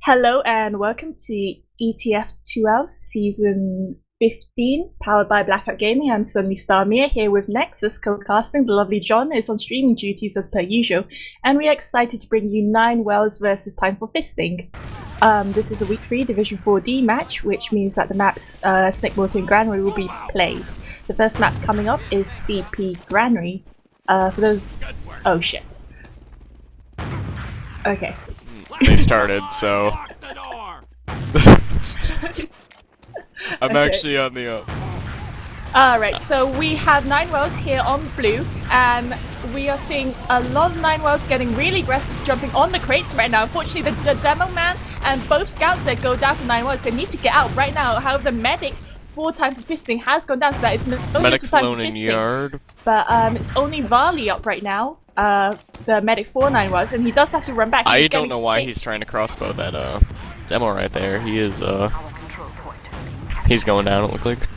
Hello and welcome to ETF2L Season 15, powered by Blackout Gaming. I'm Sunny Starmere here with Nexus co-casting. The lovely John is on streaming duties as per usual, and we are excited to bring you 9 Wells versus Time for Fisting. This is a Week 3 Division 4D match, which means that the maps Snake Water and Granary will be played. The first map coming up is CP Granary. For those... Oh shit. Okay. They started, so I'm actually on the Alright, so we have 9 Wells here on blue, and we are seeing a lot of 9 Wells getting really aggressive, jumping on the crates right now. Unfortunately, the demo man and both scouts that go down for 9 Wells, they need to get out right now. However, the medic for Time for Fisting has gone down, so that is no medic's alone in yard. But it's only Varley up right now, the medic for 9 Wells, and he does have to run back. I don't know why he's trying to crossbow that demo right there. He is he's going down, it looks like.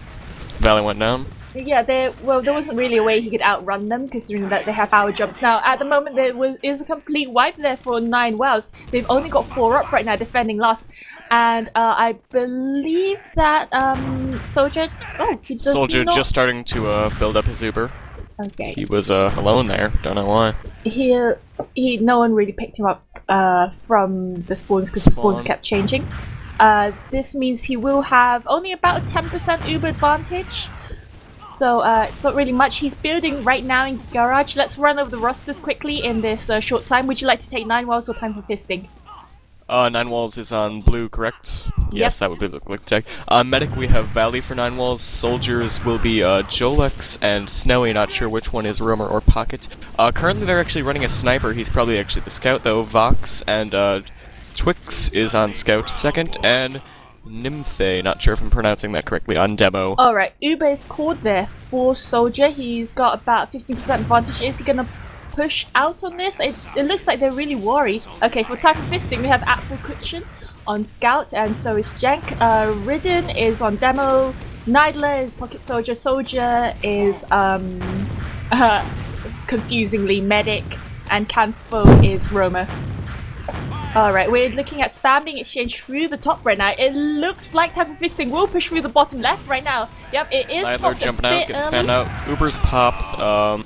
Valley went down. Yeah, there wasn't really a way he could outrun them, considering that they have power jumps. Now, at the moment, there is a complete wipe there for 9 Wells. They've only got 4 up right now, defending last. And I believe that Soldier... Oh, he does Soldier not... just starting to build up his Uber. Okay. He was alone there, don't know why. No one really picked him up from the spawns, because the spawns kept changing. This means he will have only about a 10% Uber advantage. So it's not really much. He's building right now in Garage. Let's run over the rosters quickly in this short time. Would you like to take 9 Wells or Time for Fisting? 9 Walls is on blue, correct? Yes, that would be the quick check. Medic, we have Valley for 9 Walls. Soldiers will be Jolex and Snowy, not sure which one is Roamer or Pocket. Currently they're actually running a sniper. He's probably actually the scout though. Vox and Twix is on scout second, and Nymphe, not sure if I'm pronouncing that correctly, on demo. Alright, Uber is called there for Soldier. He's got about 15% advantage. Is he gonna push out on this? It looks like they're really worried. Okay, for Time for Fisting, we have Apple Cushion on scout, and so is Jank. Ridden is on demo. Nidler is Pocket Soldier. Soldier is confusingly Medic, and Canfo is Roamer. Alright, we're looking at spam being exchanged through the top right now. It looks like Time for Fisting will push through the bottom left right now. Yep, it is. Nidler jumping out, getting spammed out. Uber's popped.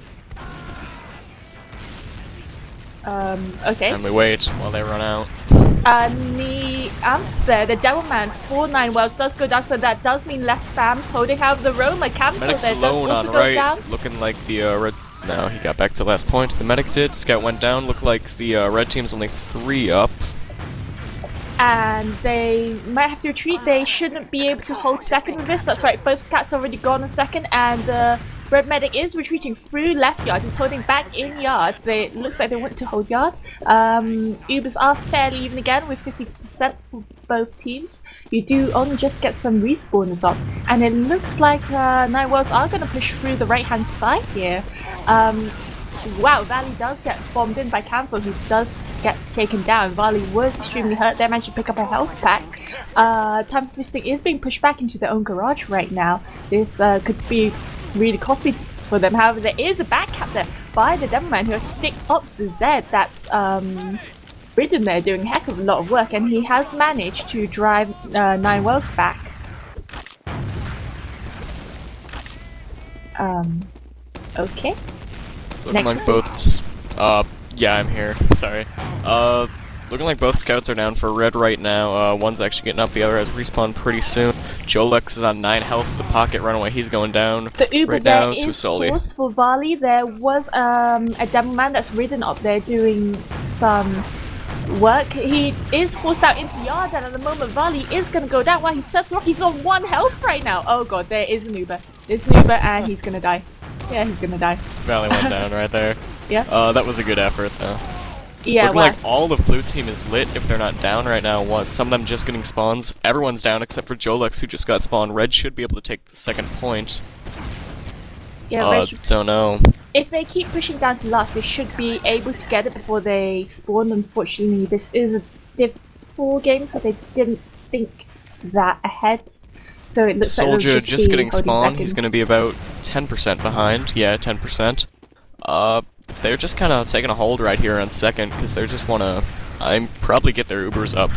Okay. And we wait while they run out. The amp there, the Devil Man for 9 Wells does go down, so that does mean less spams holding out the Roamer. Canfo Medic's there does alone also on go right, down. looking like the red... No, he got back to last point. The medic did. Scout went down. Looked like the red team's only 3 up. And they might have to retreat. They shouldn't be able to hold second with this. That's right, both scouts already gone on second, and red medic is retreating through left yard. He's holding back in yard. It looks like they want to hold yard. Ubers are fairly even again with 50% for both teams. You do only just get some respawners up, and it looks like 9 Wells are going to push through the right hand side here. Wow, Valley does get bombed in by Canfo, who does get taken down. Valley was extremely hurt. They managed to pick up a health pack. Time for Fisting is being pushed back into their own garage right now. This could be really costly for them. However, there is a back cap there by the Devilman, who has sticked up the Z. That's Ridden there doing a heck of a lot of work, and he has managed to drive 9 Wells back. Okay. Looking like both... yeah, I'm here. Sorry. Looking like both scouts are down for red right now. One's actually getting up, the other has respawned pretty soon. Jolex is on 9 health, the Pocket runaway, he's going down. The Uber right there now is forced for Varley. There was a demo man that's ridden up there doing some work. He is forced out into yard, and at the moment Varley is going to go down while he steps rock. He's on 1 health right now. Oh god, there is an Uber. There's an Uber, and he's going to die. Yeah, he's going to die. Valley went down right there. Yeah. That was a good effort though. Yeah, looking like all the blue team is lit if they're not down right now. Some of them just getting spawns. Everyone's down except for Jolex, who just got spawned. Red should be able to take the second point. Yeah, don't know. If they keep pushing down to last, they should be able to get it before they spawn. Unfortunately, this is a Div 4 game, so they didn't think that ahead. So it looks Soldier like just getting spawned. Second. He's going to be about 10% behind. Yeah, 10%. They're just kind of taking a hold right here on second because they just want to, probably get their Ubers up.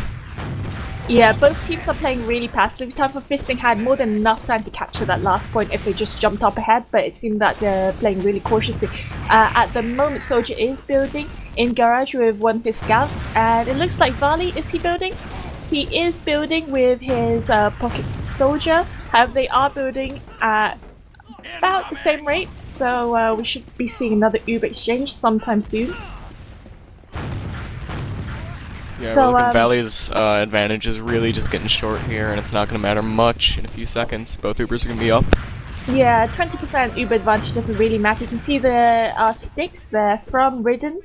Yeah, both teams are playing really passively. Time for Fisting had more than enough time to capture that last point if they just jumped up ahead, but it seemed that they're playing really cautiously. At the moment, Soldier is building in Garage with one of his scouts, and it looks like Vali, is he building? He is building with his pocket soldier. However, they are building at about the same rate, so we should be seeing another Uber exchange sometime soon. Yeah, So, we're looking Valley's advantage is really just getting short here, and it's not going to matter much in a few seconds. Both Ubers are going to be up. Yeah, 20% Uber advantage doesn't really matter. You can see there are sticks there from Ridden.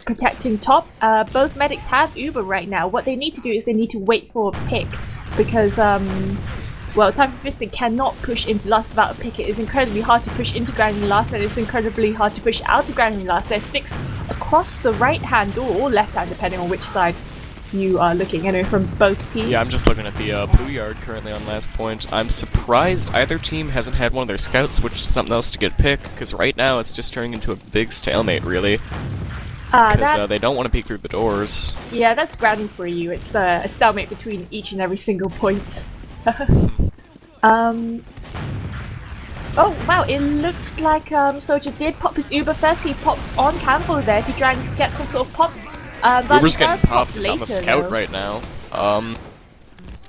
Protecting top. Both medics have Uber right now. What they need to do is they need to wait for a pick because well, Time for Fisting cannot push into last without a pick. It is incredibly hard to push into grounding last, and it's incredibly hard to push out of grounding last. There's sticks across the right hand door or left hand depending on which side you are looking, anyway, from both teams. Yeah, I'm just looking at the blue yard currently on last point. I'm surprised either team hasn't had one of their scouts switch to something else to get picked, because right now it's just turning into a big stalemate, really. Because they don't want to peek through the doors. Yeah, that's grounding for you. It's a stalemate between each and every single point. Oh wow, it looks like Soldier did pop his Uber first. He popped on Campbell there to try and get some sort of pop. Uber's getting popped. It's on the scout though. Right now.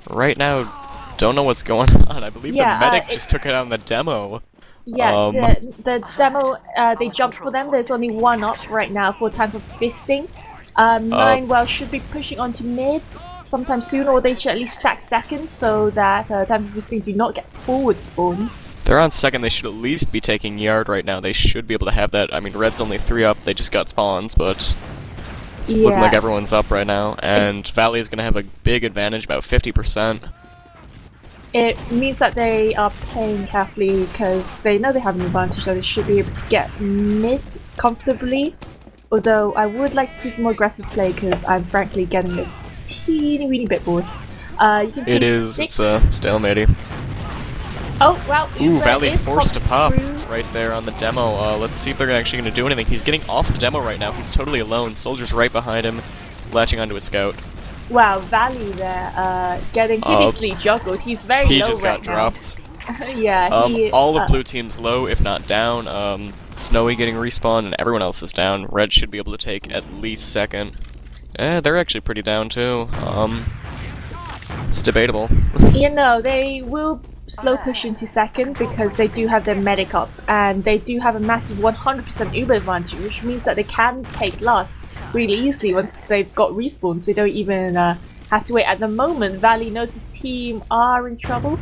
Right now, don't know what's going on. I believe the medic just took it on the demo. Yeah, the demo, they jumped for them. There's only one up right now for Time for Fisting. Nine should be pushing onto mid sometime soon, or they should at least stack seconds so that Time for Fisting do not get forward spawns. They're on second. They should at least be taking yard right now. They should be able to have that. I mean, Red's only 3 up. They just got spawns, but looking like everyone's up right now. And Valley is going to have a big advantage, about 50%. It means that they are playing carefully because they know they have an advantage, so they should be able to get mid comfortably. Although I would like to see some more aggressive play because I'm frankly getting a teeny bit bored. You can see it's a stalemate. Oh well, ooh, Valley forced to pop right there on the demo. Let's see if they're actually going to do anything. He's getting off the demo right now. He's totally alone. Soldier's right behind him, latching onto a scout. Wow, Valley there, getting hideously juggled. He's very low right now. He just got dropped. Yeah, all of blue team's low, if not down. Snowy getting respawned, and everyone else is down. Red should be able to take at least second. They're actually pretty down too. It's debatable. You know, they will slow push into second because they do have their medic up, and they do have a massive 100% Uber advantage, which means that they can take last really easily once they've got respawns. They don't even have to wait. At the moment, Valley knows his team are in trouble.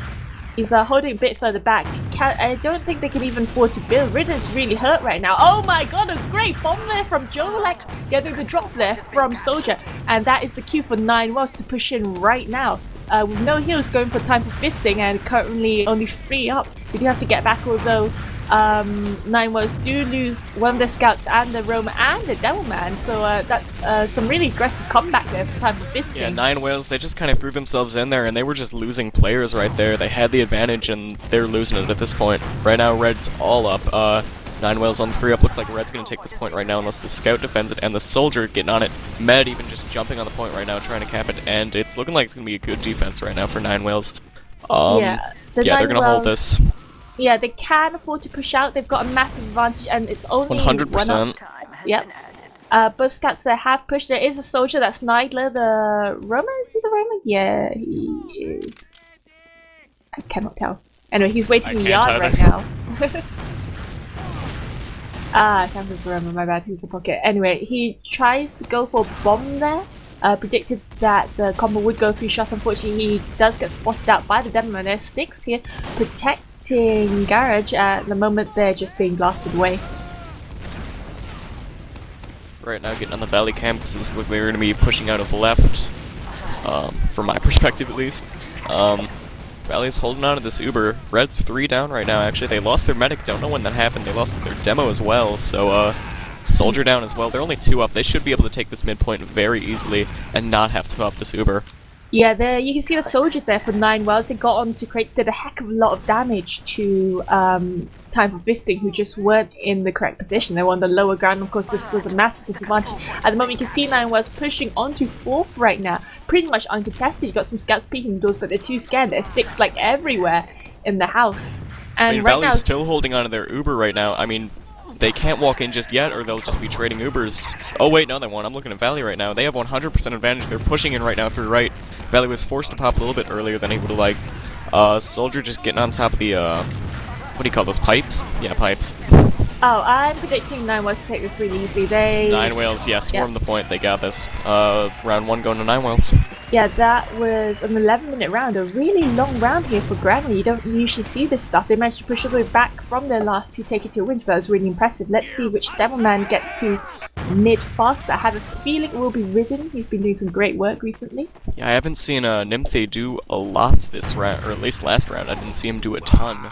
He's holding a bit further back. I don't think they can even afford to build. Ridden's really hurt right now. Oh my god, a great bomb there from Jolek, getting the drop there from Soldier. And that is the cue for 9 Wells to push in right now. With no heals going for Time for Fisting and currently only 3 up. We do have to get back, although 9 Wells do lose one of their scouts and the Roamer and the Devilman, so that's some really aggressive comeback there for Time for Fisting. Yeah, 9 Wells, they just kind of threw themselves in there and they were just losing players right there. They had the advantage and they're losing it at this point. Right now, Red's all up. 9 Wells on 3 up. Looks like Red's going to take this point right now unless the scout defends it, and the Soldier getting on it. Med even just jumping on the point right now, trying to cap it, and it's looking like it's going to be a good defense right now for 9 Wells. Yeah, they're going to hold this. Yeah, they can afford to push out. They've got a massive advantage, and it's only 100%. Yep. Both scouts there have pushed. There is a Soldier, that's Nidler, the Roamer. Is he the Roamer? Yeah, he is. I cannot tell. Anyway, he's waiting in the yard right now. I can't remember, my bad, he's the pocket. Anyway, he tries to go for a bomb there. Predicted that the combo would go through shot. Unfortunately, he does get spotted out by the Devilman. There's sticks here protecting Garage. At the moment, they're just being blasted away. Right now, getting on the Valley camp because it looks like we're going to be pushing out of the left. From my perspective, at least. Valley's holding on to this Uber. Red's 3 down right now, actually. They lost their medic. Don't know when that happened. They lost their demo as well, so, Soldier down as well. They're only 2 up. They should be able to take this midpoint very easily and not have to up this Uber. Yeah, there you can see the soldiers there for 9 wells. They got onto crates, did a heck of a lot of damage to Time for Fisting, who just weren't in the correct position. They were on the lower ground. Of course, this was a massive disadvantage. At the moment, you can see 9 wells pushing onto 4th right now, pretty much uncontested. You got some scouts peeking the doors, but they're too scared. There's sticks like everywhere in the house. And I mean, right Valley's now, still holding on to their Uber right now. I mean, they can't walk in just yet, or they'll just be trading Ubers. Oh wait, no, they won't. I'm looking at Valley right now. They have 100% advantage. They're pushing in right now through right. Valley was forced to pop a little bit earlier than he would have liked. Soldier just getting on top of the, what do you call those, pipes? Yeah, pipes. oh, I'm predicting 9 wells to take this really easily. 9 whales, yeah, swarm the point. They got this. Round 1 going to 9 whales. Yeah, that was an 11-minute round, a really long round here for Granny. You don't usually see this stuff. They managed to push all the way back from their last to take it to a win, so that was really impressive. Let's see which Devilman gets to mid faster. I have a feeling it will be Ridden. He's been doing some great work recently. Yeah, I haven't seen Nymphe do a lot this round, or at least last round. I didn't see him do a ton.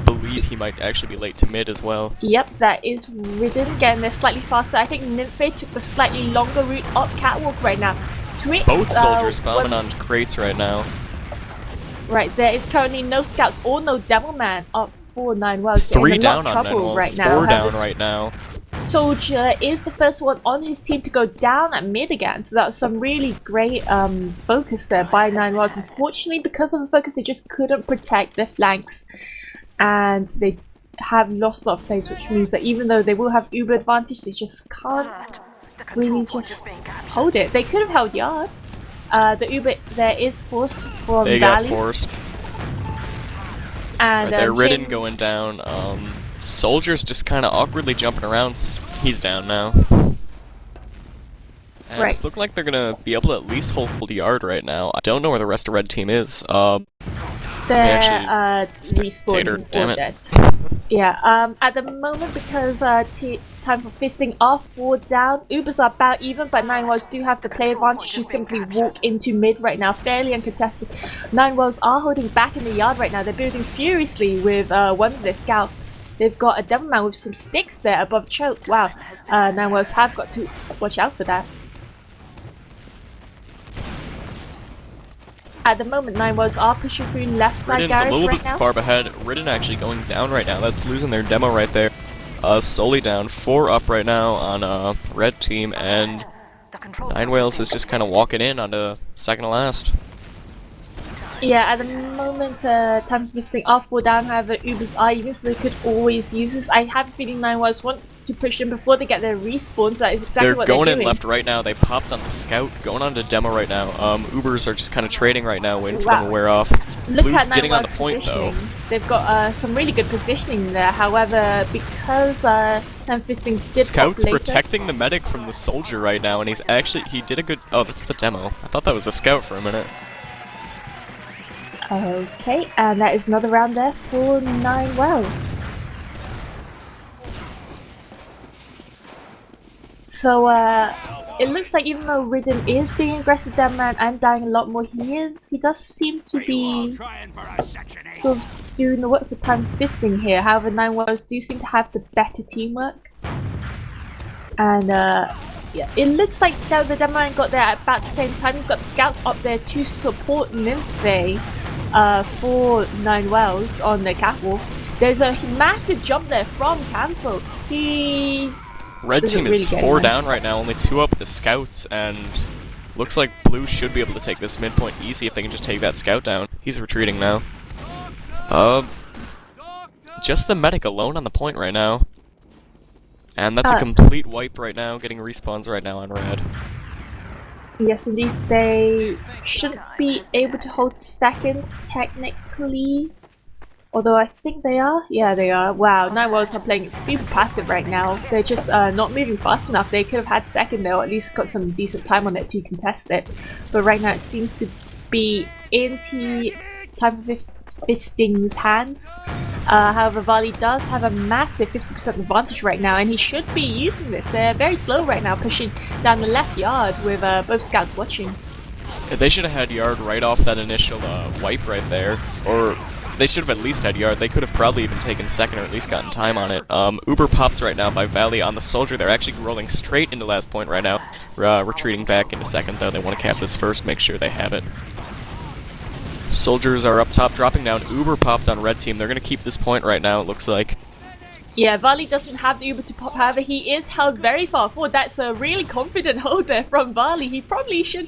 Believe he might actually be late to mid as well. Yep, that is Ridden. Again, they're slightly faster. I think Nymphe took the slightly longer route up Catwalk right now. Twix, Both soldiers bombing on crates right now. Right, there is currently no scouts or no Devilman up for 9 wells. 3 in a down lot of on 9 trouble wells, right now. 4 down right now. Soldier is the first one on his team to go down at mid again, so that was some really great focus there by 9 wells. Unfortunately, because of the focus, they just couldn't protect their flanks, and they have lost a lot of plays, which means that even though they will have uber advantage, they just can't really just hold it. They could have held yard. The uber there is force from They Valley. got forced. And They're Ridden going down. Soldier's just kind of awkwardly jumping around. He's down now. And Right. it's looking like they're gonna be able to at least hold yard right now. I don't know where the rest of red team is. They're spectator, respawning damn or it. dead. Yeah, at the moment, because Time for Fisting are 4 down, Ubers are about even, but 9 wells do have the play advantage to simply walk into mid right now, fairly uncontested. 9 wells are holding back in the yard right now. They're building furiously with one of their scouts. They've got a Devilman with some sticks there above choke. Wow, 9 wells have got to watch out for that. At the moment, 9 wells are pushing through left side Ridden's garage a little right bit now. far ahead. Ridden actually going down right now. That's losing their demo right there. Solely down. 4 up right now on red team, and 9 whales is just kind of walking in on the second to last. Yeah, at the moment, Time for Fisting are 4 down, however, Ubers are even, so they could always use this. I have a feeling 9 wells wants to push in before they get their respawns. That is exactly They're what going they're in doing. left right now. They popped on the scout, going on to demo right now. Ubers are just kind of trading right now, waiting for them to wear off. Look Blue's at 9 getting on wells the point though. positioning. They've got some really good positioning there. However, because Time for Fisting did pop Scout's later, protecting the medic from the soldier right now, and he did a good. Oh, that's the demo. I thought that was the scout for a minute. Okay, and that is another round there for 9 wells. So, it looks like even though Ridden is being aggressive down man and dying a lot more, he does seem to be sort of doing the work for Time Fisting here. However, 9 wells do seem to have the better teamwork. And, yeah, it looks like the demo man got there at about the same time. You've got the scouts up there to support Nymphe for 9 wells on the catwalk. There's a massive jump there from Campo. Red doesn't team really is get 4 him. down right now, only 2 up with the scouts, and looks like blue should be able to take this midpoint easy if they can just take that scout down. He's retreating now. Just the medic alone on the point right now. And that's a complete wipe right now, getting respawns right now on red. Yes, indeed. They shouldn't be able to hold second, technically. Although I think they are. Yeah, they are. Wow, 9 wells are playing super passive right now. They're just not moving fast enough. They could have had second there, or at least got some decent time on it to contest it. But right now it seems to be into Time for Fisting's hands. However, Valley does have a massive 50% advantage right now, and he should be using this. They're very slow right now, pushing down the left yard with both scouts watching. They should have had yard right off that initial wipe right there, or They should have at least had yard. They could have probably even taken second or at least gotten time on it. Uber popped right now by Valley on the soldier. They're actually rolling straight into last point right now. Retreating back into second though. They want to cap this first, make sure they have it. Soldiers are up top, dropping down. Uber popped on red team. They're going to keep this point right now, it looks like. Yeah, Valley doesn't have the Uber to pop, however, he is held very far forward. That's a really confident hold there from Valley. He probably should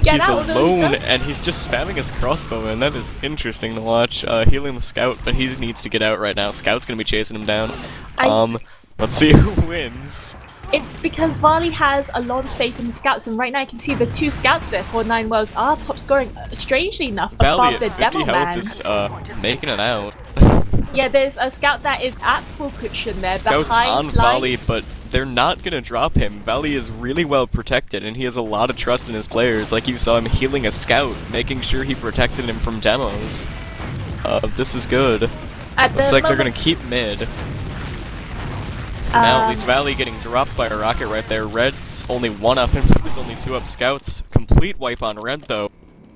get out. He's alone, and he's just spamming his crossbow, and that is interesting to watch. Healing the Scout, but he needs to get out right now. Scout's gonna be chasing him down. Let's see who wins. It's because Valley has a lot of faith in the Scouts, and right now you can see the 2 Scouts there for 9 wells are top scoring, strangely enough, Valley above the at 50 Demo Man. health is making it out. Yeah, there's a Scout that is at full cushion there, Scout's behind on lines. Valley, but they're not gonna drop him. Valley is really well protected, and he has a lot of trust in his players. Like you saw him healing a Scout, making sure he protected him from demos. This is good. Looks like they're gonna keep mid. Now at least Valley getting dropped by a rocket right there. Red's only 1 up and Blue's only 2 up. Scouts, complete wipe on Red though.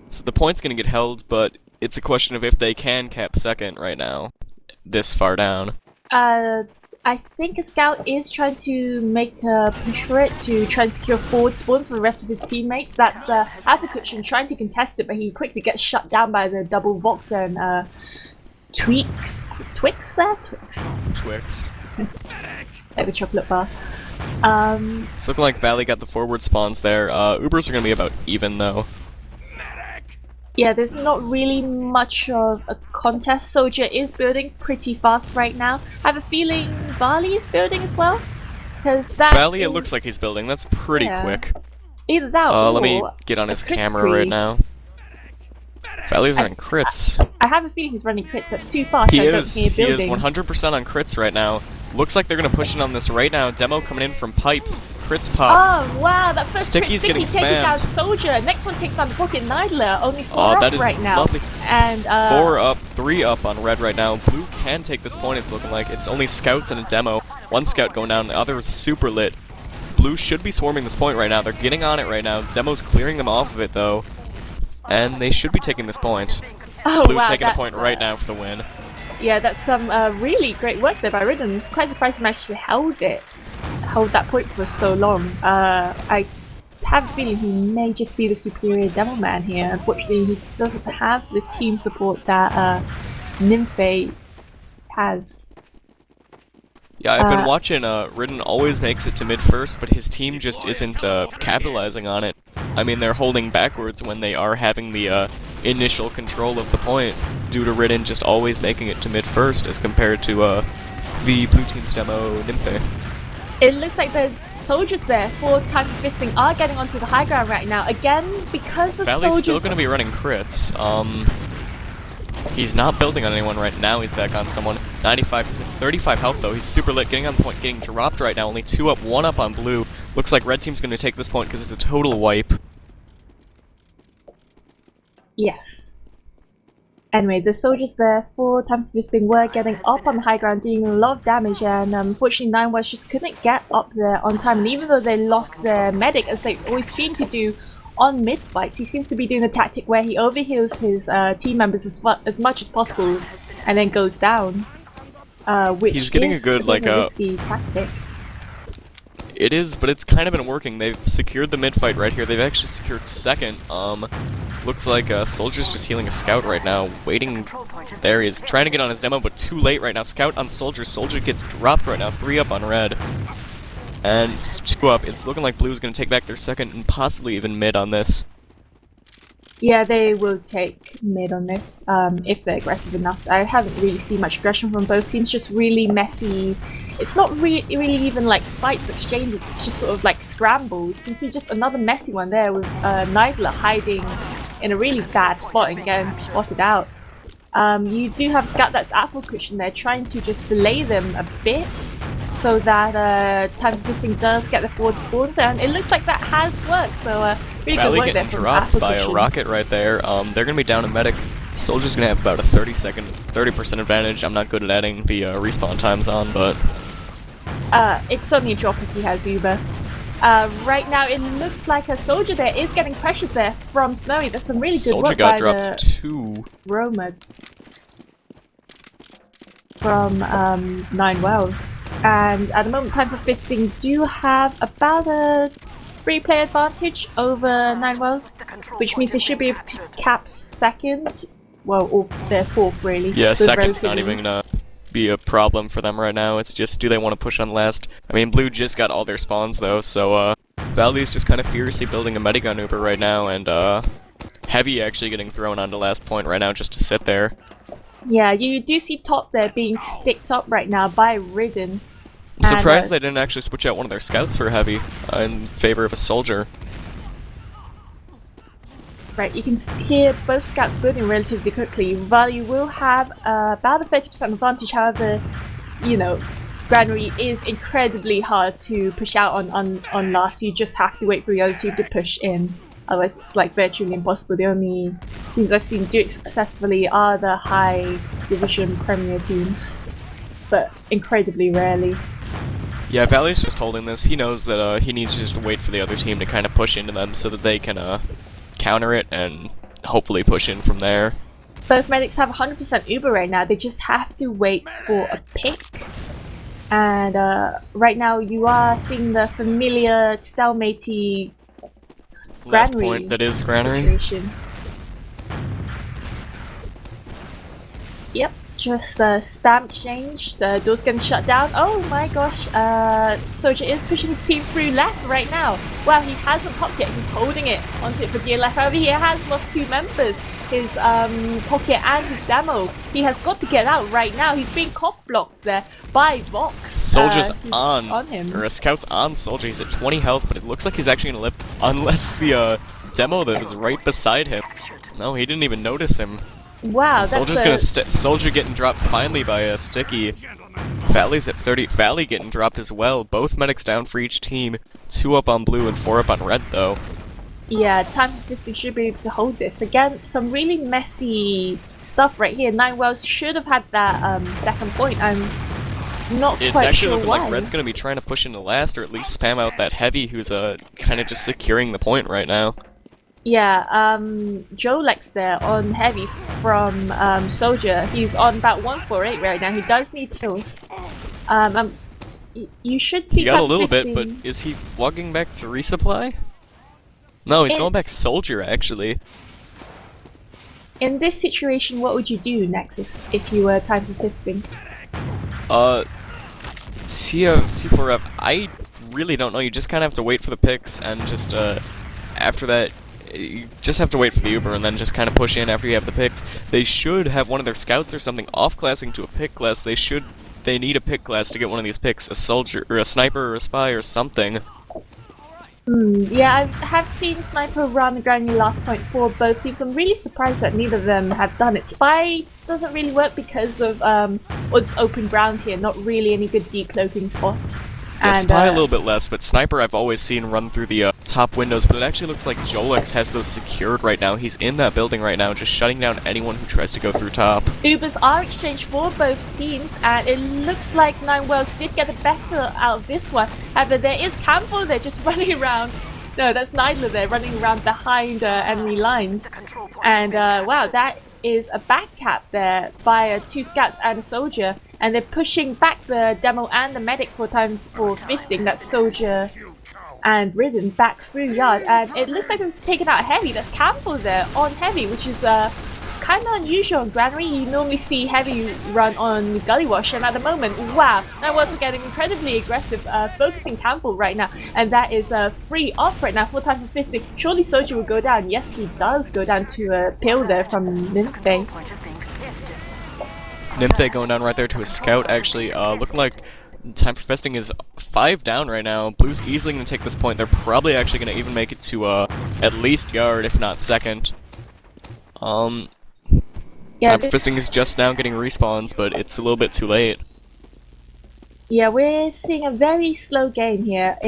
So the point's gonna get held, but it's a question of if they can cap second right now. This far down. I think a Scout is trying to make a push for it to try and secure forward spawns for the rest of his teammates. That's Apicutchin trying to contest it, but he quickly gets shut down by the double Voxer and Twix. Like the chocolate bar. It's looking like Valley got the forward spawns there. Ubers are gonna be about even though. Yeah, there's not really much of a contest. Soldier is building pretty fast right now. I have a feeling Valley is building as well. Because that Valley, it looks like he's building. That's pretty quick. Either that or let me get on his camera right now. Valley's running crits. I have a feeling he's running crits. That's too fast. He is 100% on crits right now. Looks like they're gonna push in on this right now. Demo coming in from pipes. Crits pop. Oh wow, that first Sticky's crit getting Sticky taking spammed. down Soldier. Next one takes down the Pocket Nidler. Only 4 that up is right now. lovely. And 4 up, 3 up on Red right now. Blue can take this point, it's looking like. It's only Scouts and a Demo. 1 Scout going down, the other is super lit. Blue should be swarming this point right now. They're getting on it right now. Demo's clearing them off of it though. And they should be taking this point. Oh, Blue wow, taking the point right now for the win. Yeah, that's some really great work there by Ridden. I'm quite surprised he managed to hold that point for so long. I have a feeling he may just be the superior Devil Man here. Unfortunately, he doesn't have the team support that Nymphe has. Yeah, I've been watching, Ridden always makes it to mid first, but his team just isn't capitalizing on it. I mean, they're holding backwards when they are having the initial control of the point, due to Ridden just always making it to mid first as compared to the blue team's Demo Nymphe. It looks like the soldiers there for Time for Fisting are getting onto the high ground right now. Again, because the Valley's soldiers... still going to be running crits. He's not building on anyone right now, he's back on someone. 35 health though, he's super lit, getting on the point, getting dropped right now. Only 2 up, 1 up on blue. Looks like red team's going to take this point because it's a total wipe. Yes. Anyway, the soldiers there for Time for Fisting were getting up on the high ground, doing a lot of damage, and unfortunately Nine West just couldn't get up there on time. And even though they lost their medic, as they always seem to do on mid fights, he seems to be doing the tactic where he overheals his team members as much as possible, and then goes down. Which he's getting is a good like risky tactic. It is, but it's kind of been working. They've secured the mid fight right here. They've actually secured second. Looks like Soldier's just healing a Scout right now, waiting. There he is, trying to get on his Demo, but too late right now. Scout on Soldier. Soldier gets dropped right now. 3 up on Red. And 2 up. It's looking like Blue's going to take back their second and possibly even mid on this. Yeah, they will take mid on this, if they're aggressive enough. I haven't really seen much aggression from both teams, just really messy. It's not really even like fights, exchanges, it's just sort of like scrambles. You can see just another messy one there with Nidler hiding in a really bad spot and getting spotted out. You do have Scout that's at full cushion there, trying to just delay them a bit so that Time for Fisting does get the forward spawns, and it looks like that has worked, so really good work there from dropped by a rocket right there. They're going to be down a medic. Soldier's going to have about a 30% advantage. I'm not good at adding the respawn times on, but... it's only a drop if he has Uber. Right now it looks like a Soldier there is getting pressured there from Snowy. There's some really good Soldier work got by dropped the too. Roma. from 9 Wells. And at the moment, Time for Fisting do have about a 3-player advantage over 9 Wells, which means they should be able to cap second. Well, or their fourth, really. Yeah, second's not even gonna be a problem for them right now. It's just, do they want to push on last? I mean, Blue just got all their spawns, though, so, Valley's just kind of furiously building a Medigun Uber right now, and, Heavy actually getting thrown onto last point right now just to sit there. Yeah, you do see top there being sticked up right now by Ridden. I'm surprised they didn't actually switch out one of their scouts for Heavy in favor of a soldier. Right, you can hear both scouts building relatively quickly. Valley will have about a 30% advantage, however, you know, Granary is incredibly hard to push out on last. You just have to wait for the other team to push in. Otherwise, it's like virtually impossible. The only teams I've seen do it successfully are the high division premier teams, but incredibly rarely. Yeah, Valley's just holding this. He knows that he needs to just wait for the other team to kind of push into them so that they can counter it and hopefully push in from there. Both medics have 100% Uber right now. They just have to wait for a pick. And right now you are seeing the familiar stalemate Last point, that is Granary. Situation. Yep, just spam exchange. The door's getting shut down. Oh my gosh, Soldier is pushing his team through left right now. Wow, he hasn't popped yet. He's holding it onto it for dear left. However, he has lost 2 members. His pocket and his demo. He has got to get out right now. He's being cop blocked there by Vox. Soldier's on him. Or a scout's on Soldier. He's at 20 health, but it looks like he's actually gonna live unless the demo that was right beside him. No, he didn't even notice him. Wow, Soldier's gonna Soldier getting dropped finally by a Sticky. Valley's at 30. Valley getting dropped as well. Both medics down for each team. 2 up on blue and 4 up on red, though. Yeah, Time for Fisting should be able to hold this. Again, some really messy stuff right here. 9 Wells should have had that second point. I'm not quite sure why. It's actually looking like Red's gonna be trying to push into last, or at least spam out that Heavy, who's kind of just securing the point right now. Yeah, Jolex there on Heavy from Soldier. He's on about 148 right now. He does need kills. You should see. He got a little bit, but is he walking back to resupply? No, he's going back Soldier, actually. In this situation, what would you do, Nexus, if you were Time for Fisting? T4F, I really don't know. You just kind of have to wait for the picks, and just, after that, you just have to wait for the Uber, and then just kind of push in after you have the picks. They should have one of their scouts or something off-classing to a pick class. They need a pick class to get one of these picks. A soldier, or a sniper, or a spy, or something. Yeah, I have seen Sniper run the Granny last point for both teams. I'm really surprised that neither of them have done it. Spy doesn't really work because of it's open ground here, not really any good deep cloaking spots. Yeah, Spy a little bit less, but Sniper I've always seen run through the top windows, but it actually looks like Jolex has those secured right now. He's in that building right now, just shutting down anyone who tries to go through top. Ubers are exchanged for both teams, and it looks like 9 Wells did get the better out of this one. However, there is Campbell there just running around. No, that's Nidler there running around behind enemy lines. And wow, that is a back cap there by 2 scouts and a soldier. And they're pushing back the demo and the medic for Time for Fisting. That Soldier and Ridden back through yard. And it looks like they've taken out Heavy. That's Campbell there on Heavy, which is kind of unusual on Granary. You normally see Heavy run on Gully Wash, and at the moment, wow, that was getting incredibly aggressive, focusing Campbell right now, and that is free off right now for Time for Fisting. Surely Soldier will go down. Yes, he does go down to a pill there from Nymphe. Nymphe going down right there to a scout, actually. Looking like Time for Fisting is 5 down right now. Blue's easily going to take this point. They're probably actually going to even make it to at least yard, if not second. Yeah, Time for Fisting is just now getting respawns, but it's a little bit too late. Yeah, we're seeing a very slow game here.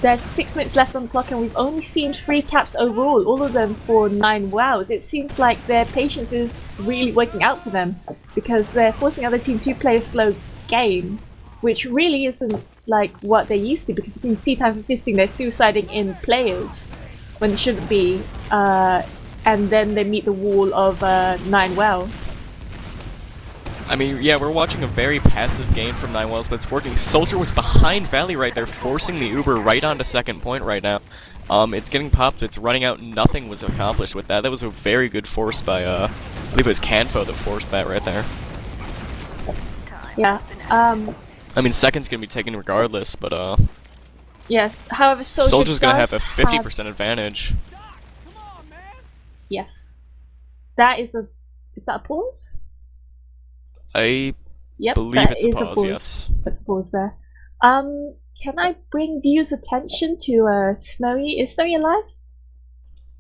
There's 6 minutes left on the clock, and we've only seen 3 caps overall, all of them for 9 wows. It seems like their patience is really working out for them, because they're forcing other team to play a slow game, which really isn't like what they used to, because you can see Time for Fisting, they're suiciding in players when it shouldn't be, and then they meet the wall of 9 wells. I mean, yeah, we're watching a very passive game from Nine Wells, but it's working. Soldier was behind Valley right there, forcing the Uber right onto second point right now. It's getting popped, it's running out, nothing was accomplished with that. That was a very good force by, I believe it was Canfo that forced that right there. Yeah. I mean, second's gonna be taken regardless, but, Yes. However, Soldier's gonna have a does 50% advantage. Yes. That is a... Is that a pause? I Yep, believe that it's a is pause, yes. That's a pause there. Can I bring viewers' attention to Snowy? Is Snowy alive?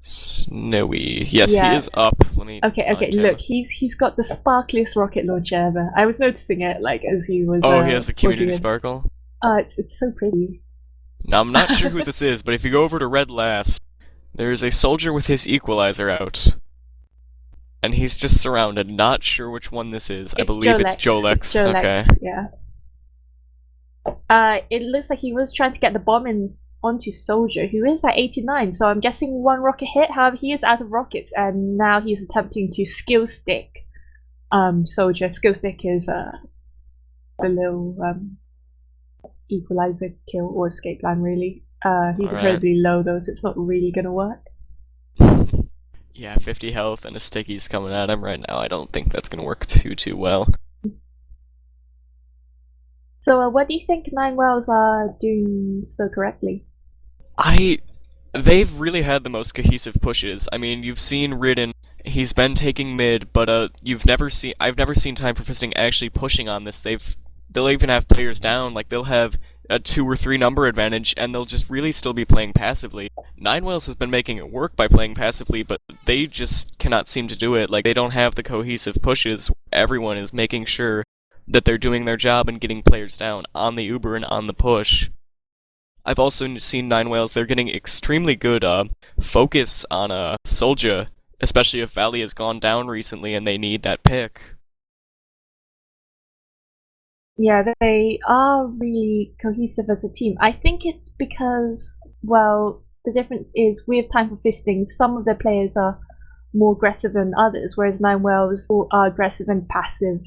Snowy. Yes, he Yeah. is up. Let me Okay, find him. look, he's got the sparkliest rocket launcher ever. I was noticing it, like, as he was... Oh, he has a community walking in. sparkle? It's so pretty. Now, I'm not sure who this is, but if you go over to Red last, there is a soldier with his equalizer out. And he's just surrounded, not sure which one this is. I believe it's Jolex. It's Jolex, okay. yeah. It looks like he was trying to get the bomb in onto Soldier, who is at 89, so I'm guessing one rocket hit. However, he is out of rockets, and now he's attempting to skill stick Soldier. Skill stick is the little equalizer kill or escape plan, really. He's incredibly low though, so it's not really gonna work. Yeah, 50 health and a sticky's coming at him right now. I don't think that's gonna work too well. So, what do you think Nine Wells are doing so correctly? They've really had the most cohesive pushes. I mean, you've seen Ridden, he's been taking mid, but I've never seen Time Persisting actually pushing on this. They'll even have players down, like they'll have a 2 or 3 number advantage, and they'll just really still be playing passively. Nine Wells has been making it work by playing passively, but they just cannot seem to do it. Like, they don't have the cohesive pushes. Everyone is making sure that they're doing their job and getting players down on the Uber and on the push. I've also seen Nine Whales, they're getting extremely good focus on Soldier, especially if Valley has gone down recently and they need that pick. Yeah, they are really cohesive as a team. I think it's because, well, the difference is with Time for Fisting, some of the players are more aggressive than others, whereas Nine Whales are aggressive and passive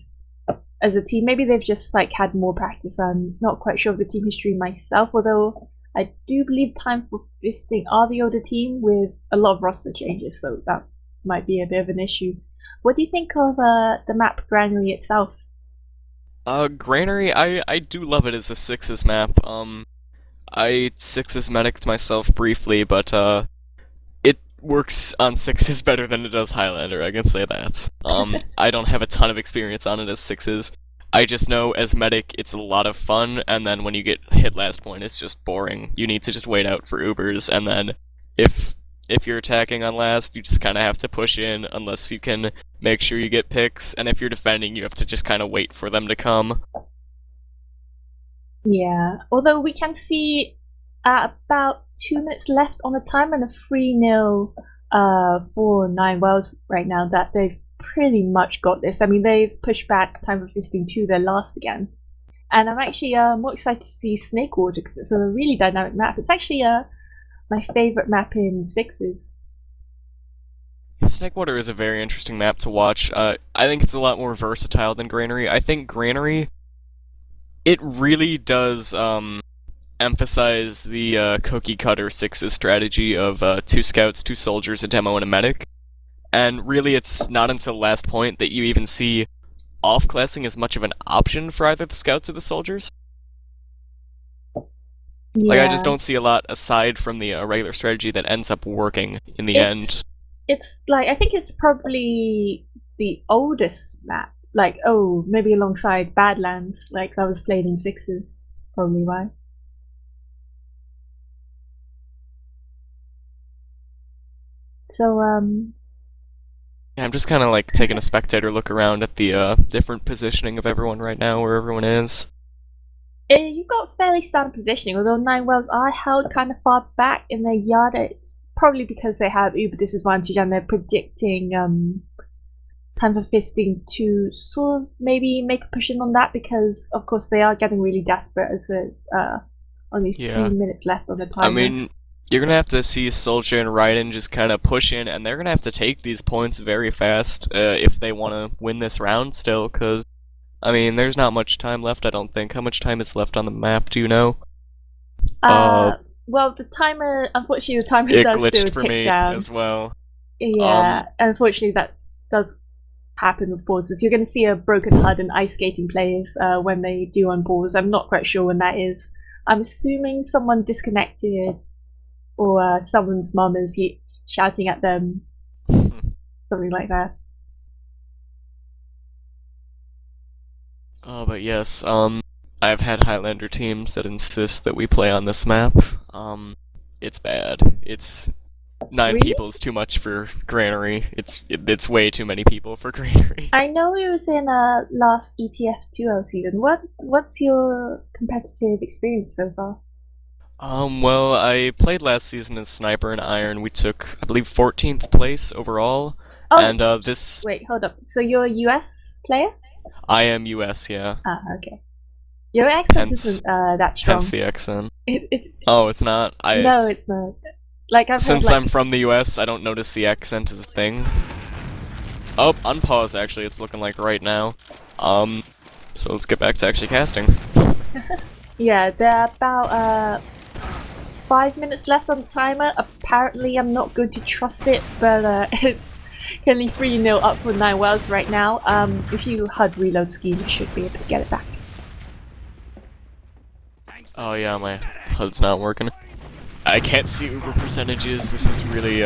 as a team. Maybe they've just like had more practice. I'm not quite sure of the team history myself, although I do believe Time for Fisting are the older team with a lot of roster changes, so that might be a bit of an issue. What do you think of the map Granary itself? Granary, I do love it as a Sixes map. I Sixes medicked myself briefly, but it works on Sixes better than it does Highlander, I can say that. I don't have a ton of experience on it as Sixes. I just know as medic it's a lot of fun, and then when you get hit last point it's just boring. You need to just wait out for Ubers, and then if you're attacking on last, you just kind of have to push in unless you can make sure you get picks, and if you're defending, you have to just kind of wait for them to come. Yeah, although we can see about 2 minutes left on the timer and a 3-0 for Nine Wells right now that they've pretty much got this. I mean, they've pushed back Time for Fisting to their last again. And I'm actually more excited to see Snake Water because it's a really dynamic map. It's actually my favorite map in Sixes. Snakewater is a very interesting map to watch. I think it's a lot more versatile than Granary. I think Granary, it really does emphasize the cookie cutter Sixes strategy of 2 scouts, 2 soldiers, a demo, and a medic. And really, it's not until last point that you even see off-classing as much of an option for either the scouts or the soldiers. Yeah. Like, I just don't see a lot aside from the regular strategy that ends up working in the end. It's like, I think it's probably the oldest map. Like, oh, maybe alongside Badlands, like that was played in Sixes. That's probably why. So, I'm just kind of like taking a spectator look around at the different positioning of everyone right now, where everyone is. You've got fairly standard positioning, although Nine Wells are held kind of far back in their yard. It's probably because they have Uber disadvantage and they're predicting Time for Fisting to sort of maybe make a push in on that because, of course, they are getting really desperate as there's only 3 minutes left on the timer. I mean, you're going to have to see Soldier and Raiden just kind of push in, and they're going to have to take these points very fast if they want to win this round still, because I mean, there's not much time left, I don't think. How much time is left on the map, do you know? Well, the timer, unfortunately, the timer It does still glitched for tick me down. as well. Yeah, unfortunately, that does happen with pauses. You're going to see a broken HUD and ice skating players when they do unpause. I'm not quite sure when that is. I'm assuming someone disconnected or someone's mum is shouting at them, something like that. Oh, but yes, I've had Highlander teams that insist that we play on this map. It's bad. It's 9 Really? people is too much for granary. It's way too many people for granary. I know it was in last ETF2L season. What's your competitive experience so far? Well, I played last season as Sniper and Iron. We took, I believe, 14th place overall. Oh, And this, wait, hold up. So you're a US player? I am US, yeah. Ah, okay. Your accent Hence- isn't that strong. Hence the accent. It, Oh, it's not. no, it's not. Like I've Since heard, like, I'm from the US, I don't notice the accent as a thing. Oh, unpause actually, it's looking like right now. So let's get back to actually casting. yeah, there are about 5 minutes left on the timer. Apparently, I'm not going to trust it, but it's currently 3-0 up for 9 wells right now. If you HUD reload scheme, you should be able to get it back. Oh yeah, my HUD's not working. I can't see Uber percentages, this is really,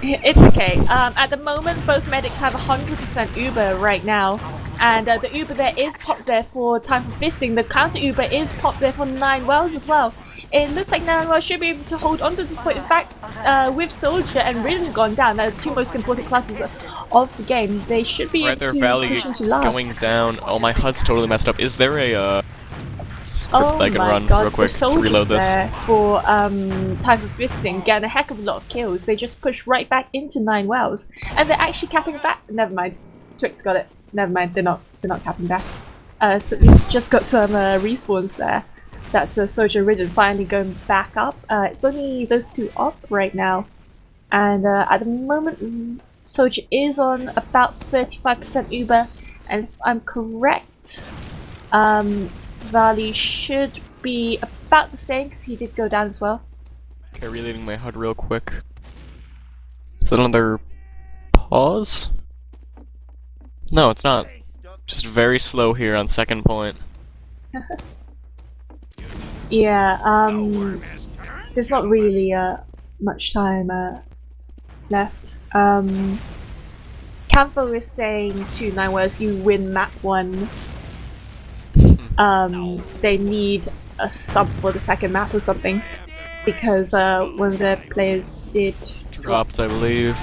It's okay. At the moment, both medics have 100% Uber right now. And the Uber there is popped there for time for fisting. The counter Uber is popped there for 9 wells as well. It looks like 9 wells should be able to hold on to this point. In fact, with Soldier and Ridden gone down, the 2 most important classes of the game, they should be right able there, to Valley push into last. going down. Oh, my HUD's totally messed up. Is there a, script Oh I can my run god, real quick the to soldiers reload this? there for time for fisting get a heck of a lot of kills. They just push right back into 9 wells. And they're actually capping back. Never mind. Twix got it. Never mind, they're not capping back. So we've just got some respawns there. That's Soldier Ridden finally going back up. It's only those 2 up right now. And at the moment, Soldier is on about 35% Uber. And if I'm correct, Valley should be about the same because he did go down as well. Okay, reloading my HUD real quick. Is that another pause? No, it's not. Just very slow here on second point. Yeah, there's not really much time left. Campo is saying to 9 wells you win map 1. They need a sub for the second map or something because one of their players did Dropped, I believe.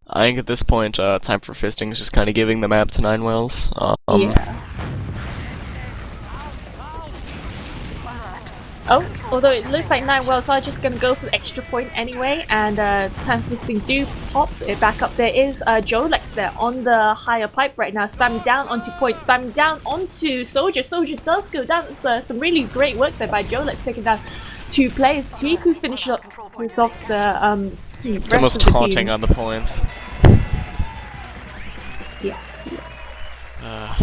I think at this point, time for fisting is just kind of giving the map to 9 wells. Yeah. Oh, although it looks like 9 wells are just gonna go for the extra point anyway, and time for fisting do pop it back up. There is Jolex there on the higher pipe right now, spamming down onto point, spamming down onto Soldier. Soldier does go down. It's some really great work there by Jolex, taking down 2 players. Tiku finishes off the rest Almost of the taunting team. on the points. Yes. Uh,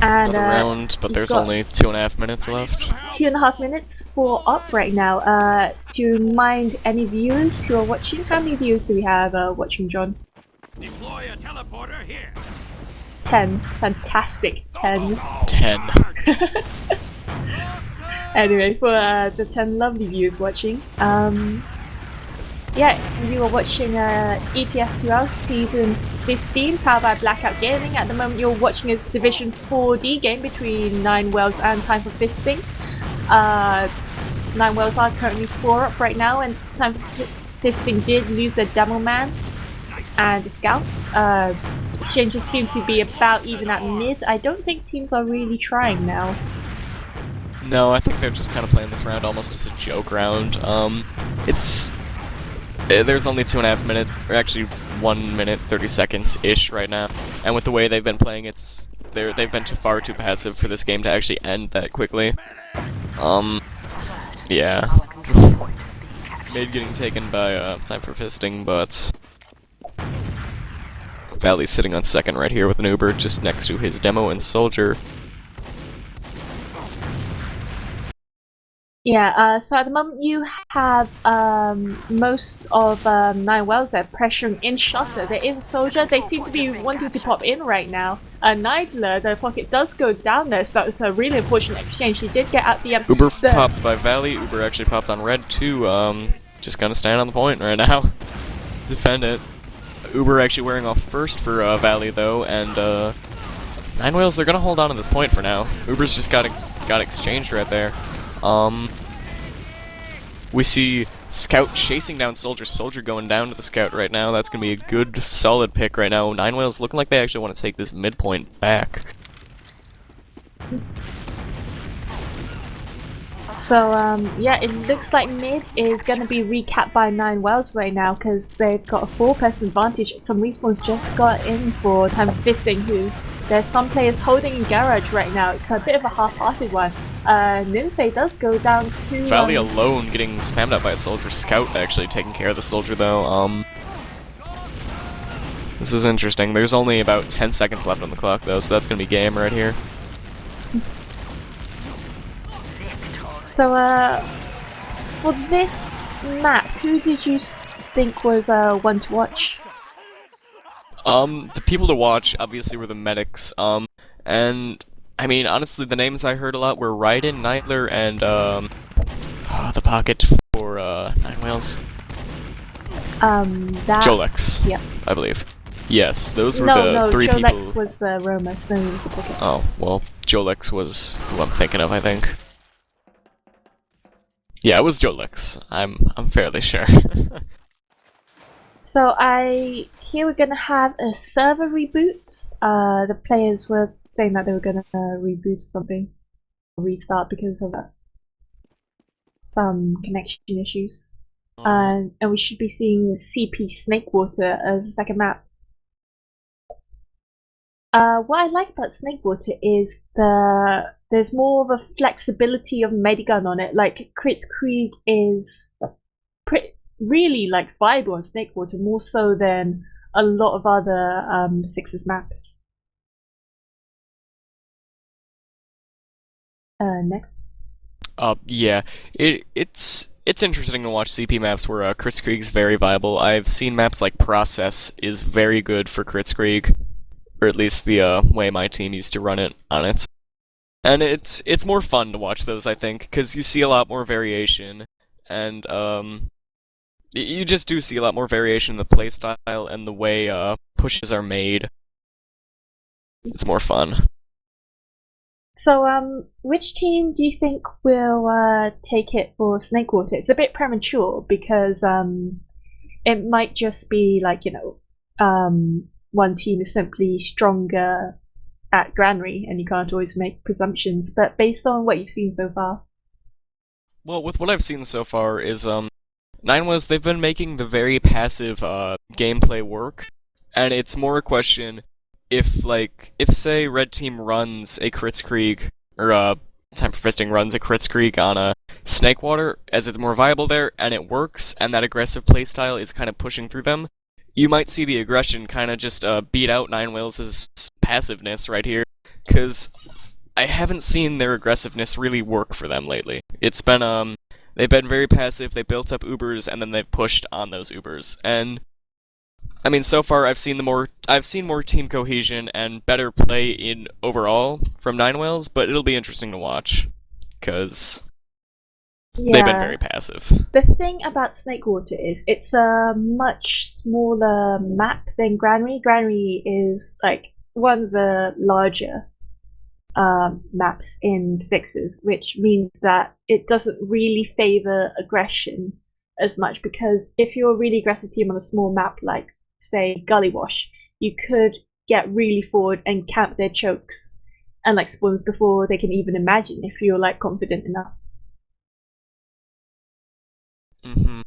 And another round, but there's got only 2.5 minutes left. 2.5 minutes for up right now. To remind any viewers who are watching, how many viewers do we have watching, John? Deploy a teleporter here. 10. Fantastic. 10. 10. Anyway, for the 10 lovely viewers watching, yeah, you are watching ETF2L Season 15, powered by Blackout Gaming. At the moment, you're watching a Division 4D game between 9 wells and Time for Fisting. 9 wells are currently 4 up right now, and Time for Fisting did lose their Demo Man and the Scouts. Exchanges seem to be about even at mid. I don't think teams are really trying now. No, I think they're just kind of playing this round almost as a joke round. There's only 2.5 minutes, or actually 1 minute 30 seconds-ish right now. And with the way they've been playing, they've been far too passive for this game to actually end that quickly. Yeah. Mid getting taken by Time for Fisting, but Valley's sitting on second right here with an Uber just next to his demo and soldier. Yeah, so at the moment you have most of Nine Wells there pressuring in shutter. There is a soldier. They seem to be wanting to pop in right now. Nidler, the pocket does go down there, so that was a really unfortunate exchange. He did get out the Uber popped by Valley. Uber actually popped on red too. Just gonna stand on the point right now. Defend it. Uber actually wearing off first for Valley though, and Nine Whales, they're gonna hold on to this point for now. Uber's just got exchanged right there. We see Scout chasing down Soldier. Soldier going down to the Scout right now. That's gonna be a good, solid pick right now. Nine Whales looking like they actually want to take this midpoint back. So, yeah, it looks like mid is going to be recapped by Nine Wells right now because they've got a 4-person advantage. Some respawns just got in for time of visiting who there's some players holding in garage right now. It's a bit of a half-hearted one. Nymphe does go down to... Valley alone getting spammed up by a soldier. Scout actually taking care of the soldier though. This is interesting. There's only about 10 seconds left on the clock though, so that's going to be game right here. So, for this map, who did you think was one to watch? The people to watch obviously were the medics. And I mean, honestly, the names I heard a lot were Raiden, Nightler, and the pocket for Nine Whales. Jolex. Yep. I believe. Yes, those were the three Jolex people. Jolex was the roamer, Snowy was the pocket. Oh well, Jolex was who I'm thinking of, I think. Yeah, it was Jolex. I'm fairly sure. So here we're gonna have a server reboot. The players were saying that they were gonna reboot something, restart because of some connection issues. And we should be seeing CP Snakewater as the second map. What I like about Snakewater is there's more of a flexibility of Medigun on it. Like Kritzkrieg is really like viable on Snakewater, more so than a lot of other Sixes maps. Next. Yeah, it's interesting to watch CP maps where Kritzkrieg's very viable. I've seen maps like Process is very good for Kritzkrieg, or at least the way my team used to run it on it. And it's more fun to watch those, I think, because you see a lot more variation, and you just do see a lot more variation in the playstyle and the way pushes are made. It's more fun. So, which team do you think will take it for Snakewater? It's a bit premature because it might just be like, one team is simply stronger at Granary, and you can't always make presumptions. But based on what you've seen so far, well, with what I've seen so far is Nine was they've been making the very passive gameplay work, and it's more a question if say Red Team runs a Kritzkrieg or Time for Fisting runs a Kritzkrieg on a Snakewater as it's more viable there and it works and that aggressive playstyle is kind of pushing through them, you might see the aggression kind of just beat out Nine Whales' passiveness right here, because I haven't seen their aggressiveness really work for them lately. It's been they've been very passive, they built up Ubers, and then they've pushed on those Ubers. And I mean, so far I've seen more team cohesion and better play in overall from Nine Whales, but it'll be interesting to watch, because they've been very passive. The thing about Snakewater is it's a much smaller map than Granary. Granary is like one of the larger maps in Sixes, which means that it doesn't really favor aggression as much, because if you're a really aggressive team on a small map like, say, Gully Wash, you could get really forward and camp their chokes and like spawns before they can even imagine if you're like confident enough. Mm-hmm.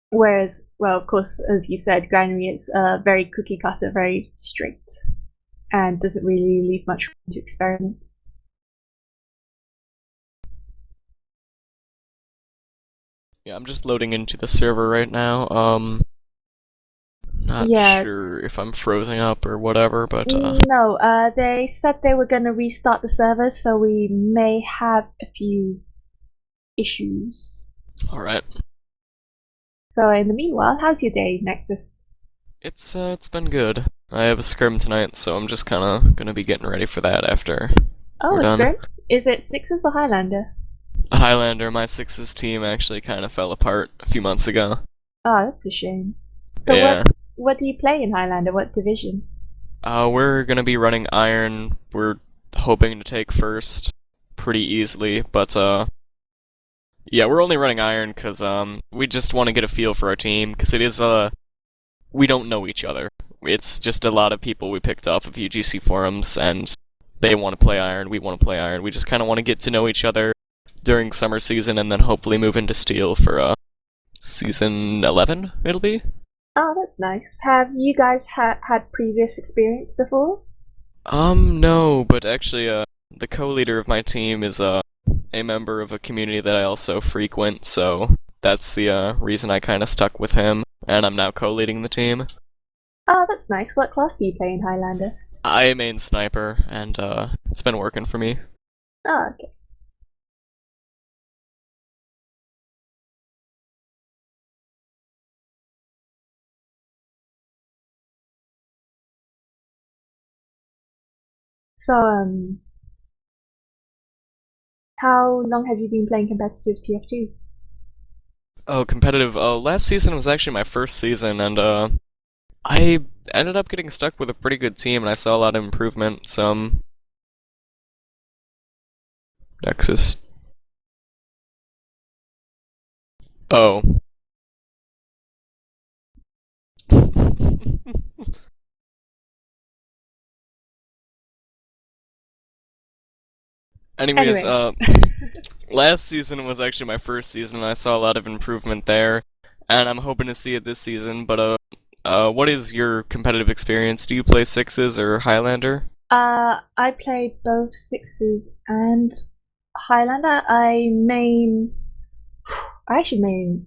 Whereas, well, of course, as you said, Granary is very cookie cutter, very strict, and doesn't really leave much room to experiment. Yeah, I'm just loading into the server right now. Not Yeah. sure if I'm frozen up or whatever, but No, they said they were gonna restart the server, so we may have a few issues. alright. So in the meanwhile, how's your day, Nexus? It's been good. I have a scrim tonight, so I'm just kinda gonna be getting ready for that after Oh, we're a done. scrim? Is it Sixes or Highlander? Highlander, my Sixes team actually kinda fell apart a few months ago. Oh, that's a shame. So Yeah. what do you play in Highlander? What division? We're gonna be running Iron. We're hoping to take first pretty easily, but yeah, we're only running Iron because we just want to get a feel for our team because it is we don't know each other. It's just a lot of people we picked off of UGC forums, and they want to play Iron. We want to play Iron. We just kind of want to get to know each other during summer season, and then hopefully move into Steel for season 11. It'll be. Oh, that's nice. Have you guys had previous experience before? No, but actually, the co-leader of my team is a member of a community that I also frequent, so that's the reason I kind of stuck with him, and I'm now co-leading the team. Oh, that's nice. What class do you play in Highlander? I main sniper, and it's been working for me. Oh, okay. So, how long have you been playing competitive TF2? Oh, competitive. Last season was actually my first season, and I ended up getting stuck with a pretty good team, and I saw a lot of improvement. Some Nexus. Oh. Anyways, Anyway. last season was actually my first season, and I saw a lot of improvement there, and I'm hoping to see it this season. But what is your competitive experience? Do you play Sixes or Highlander? I play both Sixes and Highlander. I actually main.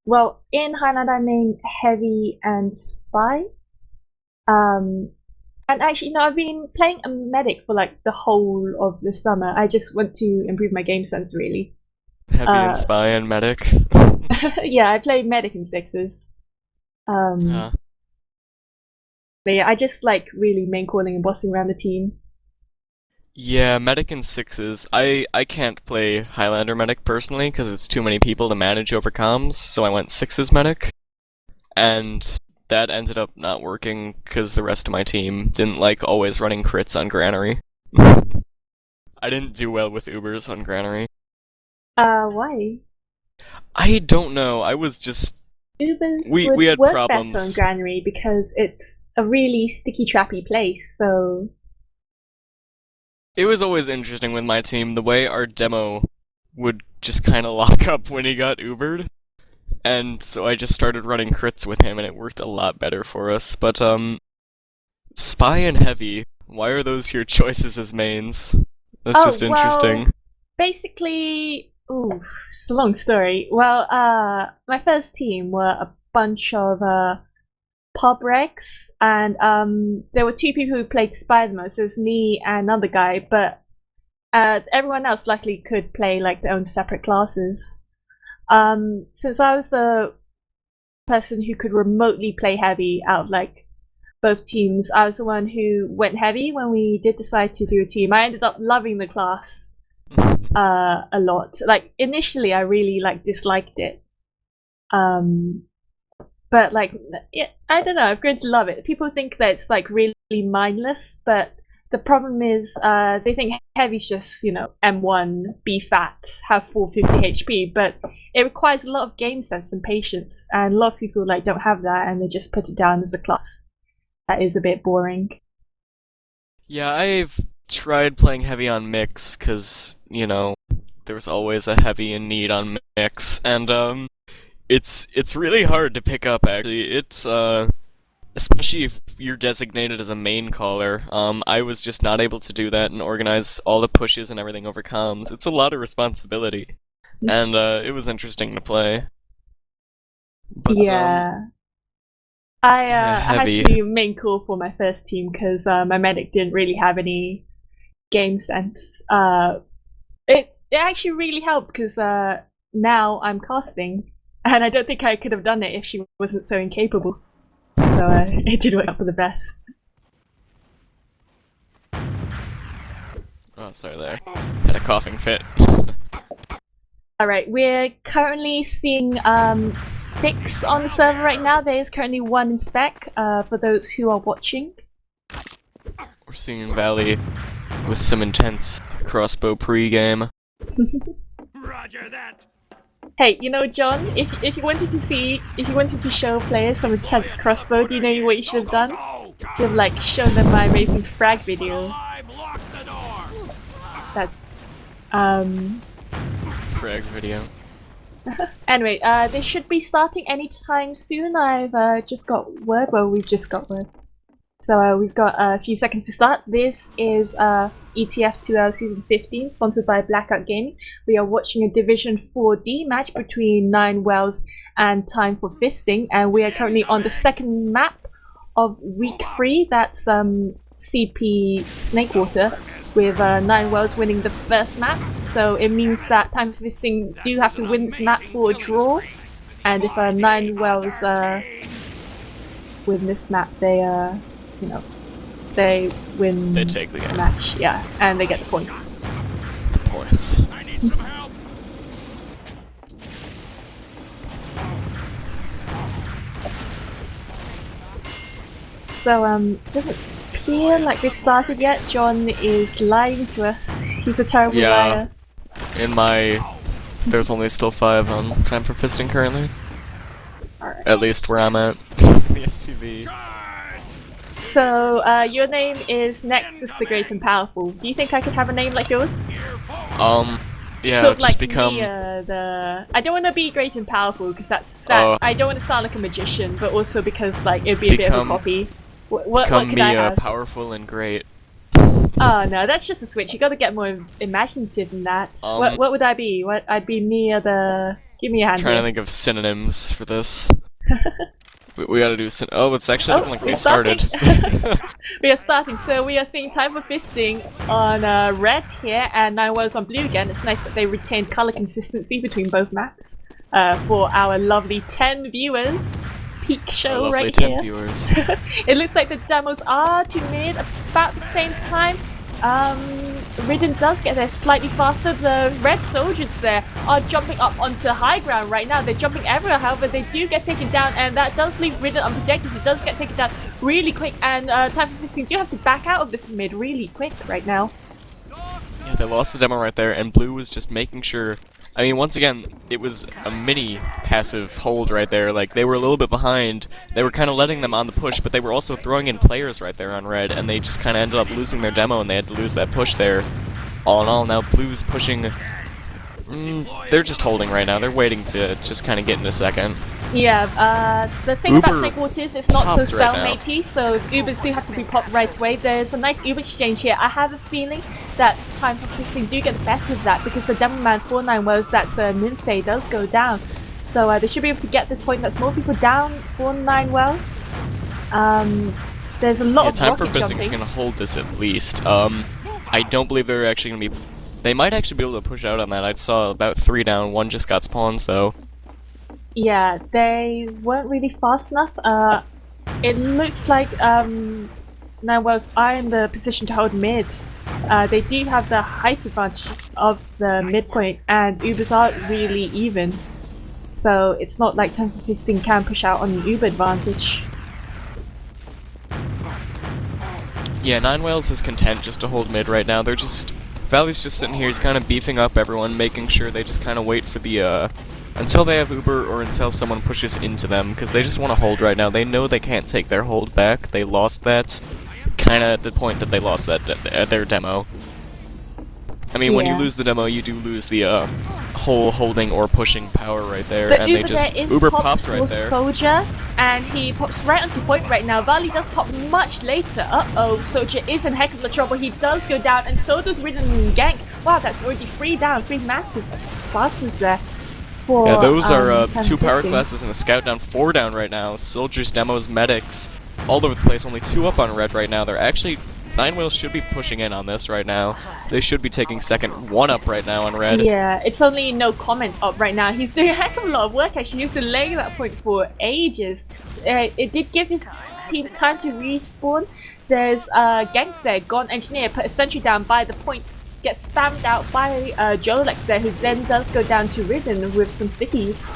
Well, in Highlander, I main Heavy and Spy. And actually, I've been playing a medic for like the whole of the summer. I just want to improve my game sense, really. Heavy and Spy and Medic. Yeah, I play medic in Sixes. Yeah. But yeah, I just like really main calling and bossing around the team. Yeah, Medic and Sixes. I can't play Highlander Medic personally because it's too many people to manage over comms, so I went Sixes Medic. And that ended up not working because the rest of my team didn't like always running crits on Granary. I didn't do well with Ubers on Granary. Why? I don't know. I was just Ubers we would had work problems. better on Granary because it's a really sticky trappy place, so It was always interesting with my team the way our demo would just kind of lock up when he got Ubered. And so I just started running crits with him, and it worked a lot better for us. But, Spy and Heavy, why are those your choices as mains? That's just interesting. Well, basically, ooh, it's a long story. Well, my first team were a bunch of pub recs, and there were two people who played Spy the most. It was me and another guy, but everyone else luckily could play like their own separate classes. Since I was the person who could remotely play heavy out of like both teams, I was the one who went heavy when we did decide to do a team. I ended up loving the class a lot. Like initially I really like disliked it. But like I don't know, I've grown to love it. People think that it's like really mindless, but the problem is they think heavy's just, M1, be fat, have 450 HP, but it requires a lot of game sense and patience, and a lot of people like don't have that, and they just put it down as a class that is a bit boring. Yeah, I've tried playing heavy on mix, because, there's always a heavy in need on mix, and, it's really hard to pick up, actually. It's, especially if you're designated as a main caller. I was just not able to do that and organize all the pushes and everything over comms. It's a lot of responsibility, and, it was interesting to play. But, Yeah. I had Heavy. to main call for my first team because my medic didn't really have any game sense. It actually really helped because now I'm casting, and I don't think I could have done it if she wasn't so incapable. So it did work out for the best. Oh, sorry there. Had a coughing fit. Alright, we're currently seeing 6 on the server right now. There is currently 1 in spec for those who are watching. We're seeing Valley with some intense crossbow pre-game. Roger that. Hey, you know, John, if you wanted to show players some intense crossbow, do you know what you should have done? You should have like shown them my amazing frag video. Lock the door. That Frag video. Anyway, they should be starting anytime soon. I've just got word. Well, we've just got word. So we've got a few seconds to start. This is ETF2L Season 15, sponsored by Blackout Gaming. We are watching a Division 4D match between 9 Wells and Time for Fisting, and we are currently on the second map of Week 3. That's CP Snakewater, with 9 Wells winning the first map. So it means that Time for Fisting do have to win this map for a draw, and if 9 Wells win this map, they you know, they win. They take the game. Match, yeah, and they get the points. Points. I need some help. So doesn't appear like they've started yet. John is lying to us. He's a terrible liar. In my, there's only still 5 on Time for Fisting currently. Alright. At least where I'm at. The SUV. So your name is Nexus the Great and Powerful. Do you think I could have a name like yours? Yeah, Sort of just like become. me, I don't want to be great and powerful because that's Oh. I don't want to sound like a magician, but also because like it'd be a bit of a Become- copy. What Become could me, I have? powerful and great. Oh no, that's just a switch. You got to get more imaginative than that. What would I be? I'd be me or the. Give me a hand. Trying to here. think of synonyms for this. we gotta do. Oh, it's actually looking like we're we started. We are starting. So we are seeing Time for Fisting on red here, and 9 Wells on blue again. It's nice that they retained color consistency between both maps for our lovely 10 viewers. Peak show Our lovely right 10 here. viewers. It looks like the demos are to mid about the same time. Ridden does get there slightly faster. The red soldiers there are jumping up onto high ground right now. They're jumping everywhere, however, they do get taken down, and that does leave Ridden unprotected. He does get taken down really quick, and Time for Fisting do have to back out of this mid really quick right now. Yeah, they lost the demo right there, and blue was just making sure. I mean, once again, it was a mini passive hold right there. Like, they were a little bit behind. They were kind of letting them on the push, but they were also throwing in players right there on red, and they just kind of ended up losing their demo, and they had to lose that push there. All in all, now blue's pushing. They're just holding right now. They're waiting to just kind of get in a second. Yeah, the thing about Uber Snakewater is it's not so popped right now. spellmatey, so Ubers do have to be popped right away. There's a nice Uber exchange here. I have a feeling that Time for Fisting do get the better of that because the Demo Man 49 Wells, that's Ninfe, does go down. So they should be able to get this point. That's more people down 49 Wells. There's a lot of Time for rocket Fisting's jumping. gonna hold this at least. I don't believe they're actually gonna be. They might actually be able to push out on that. I saw about 3 down. 1 just got spawns though. Yeah, they weren't really fast enough. It looks like now Wells are in the position to hold mid. They do have the height advantage of the midpoint, and Ubers aren't really even. So it's not like Time for Fisting can push out on the Uber advantage. Yeah, 9 Whales is content just to hold mid right now. They're just. Valley's just sitting here, he's kind of beefing up everyone, making sure they just kind of wait for the, until they have Uber or until someone pushes into them, because they just want to hold right now. They know they can't take their hold back. They lost that kind of at the point that they lost that their demo. I mean, when you Yeah. lose the demo, you do lose the whole holding or pushing power right there, The and Uber they just there is Uber popped popped for right there. Soldier, and he pops right onto point right now. Valley does pop much later. Uh-oh, Soldier is in heck of a trouble. He does go down, and so does Ridden and Gank. Wow, that's already 3 down, 3 massive bastards there. for Yeah, those are time 2 power fisting. classes and a scout down, 4 down right now. Soldiers, demos, medics, all over the place. Only 2 up on red right now. They're actually 9 whales should be pushing in on this right now. They should be taking second, 1 up right now on red. Yeah, it's only no comment up right now. He's doing a heck of a lot of work actually. He's delaying that point for ages. It did give his team time to respawn. There's Gank there, Gone Engineer, put a sentry down by the point, gets spammed out by Jolex there, who then does go down to Ridden with some stickies.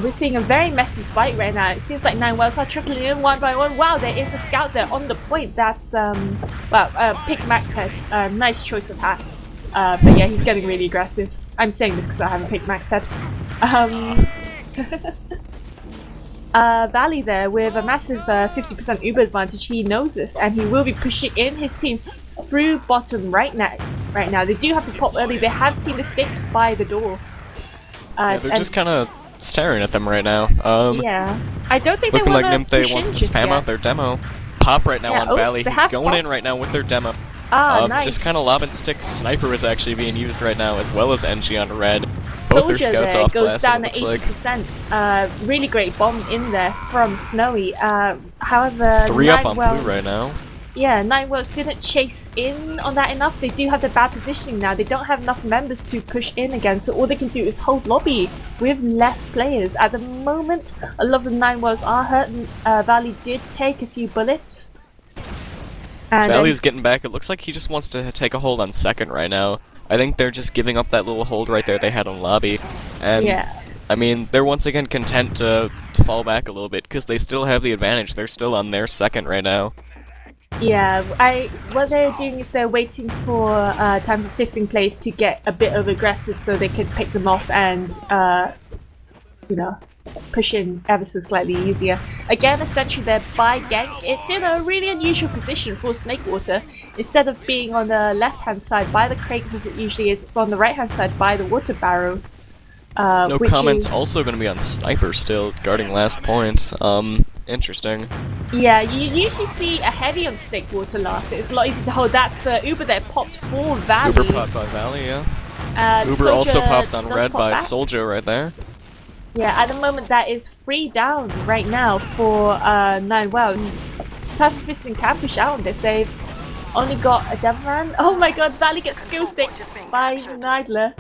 We're seeing a very messy fight right now. It seems like 9 whales are trickling in one by one. Wow, there is a scout there on the point. That's, pick Max head. Nice choice of hat. But yeah, he's getting really aggressive. I'm saying this because I haven't picked Max head. Valley there with a massive 50% Uber advantage. He knows this and he will be pushing in his team through bottom right now. They do have to pop early. They have seen the sticks by the door. Yeah, they're just kind of staring at them right now. Yeah, I don't think looking they like Nymphe wants to spam out their demo. Pop right now Yeah, on Valley. He's going popped. in right now with their demo. Nice. Just kind of lobbing sticks. Sniper is actually being used right now, as well as NG on red. Both their Soldier scouts there off goes class, down it at looks like. 80%. Really great bomb in there from Snowy. However, 3 up 9 on whales, blue right now. Yeah, 9 whales didn't chase in on that enough. They do have the bad positioning now. They don't have enough members to push in again, so all they can do is hold lobby with less players. At the moment, a lot of the 9 whales are hurt. Valley did take a few bullets. And Valley's getting back. It looks like he just wants to take a hold on second right now. I think they're just giving up that little hold right there they had on lobby. And yeah. I mean, they're once again content to fall back a little bit because they still have the advantage. They're still on their second right now. Yeah, what they're doing is they're waiting for time for fisting plays to get a bit of aggressive so they can pick them off and push in ever so slightly easier. Again, a sentry there by Gank. It's in a really unusual position for Snakewater. Instead of being on the left-hand side by the crates as it usually is, it's on the right-hand side by the water barrow. No which comment. is... Also going to be on Sniper still, guarding last point. Interesting. Yeah, you usually see a heavy on Snakewater last. It's a lot easier to hold. That's the Uber there popped for Valley. Uber popped by Valley, yeah. Uber Soldier also popped on does red pop by back. Soldier right there. Yeah, at the moment that is 3 down right now for 9 Well. Time for Fisting can push out on this. They've only got a Devilman. Oh my god, Valley gets skill sticked by Nidler.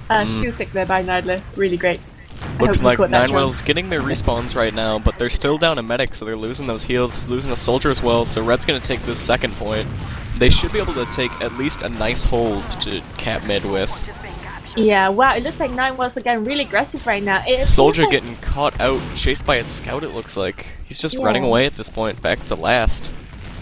Skill stick there by Nidler. Really great. I Looks hope you like caught that, 9 John. Whales getting their respawns right now, but they're still down a medic, so they're losing those heals, losing a soldier as well, so Red's gonna take this second point. They should be able to take at least a nice hold to cap mid with. Yeah, wow, it looks like 9 Wells are getting really aggressive right now. It Soldier seems like- getting caught out, chased by a scout it looks like. He's just Yeah. running away at this point, back to last.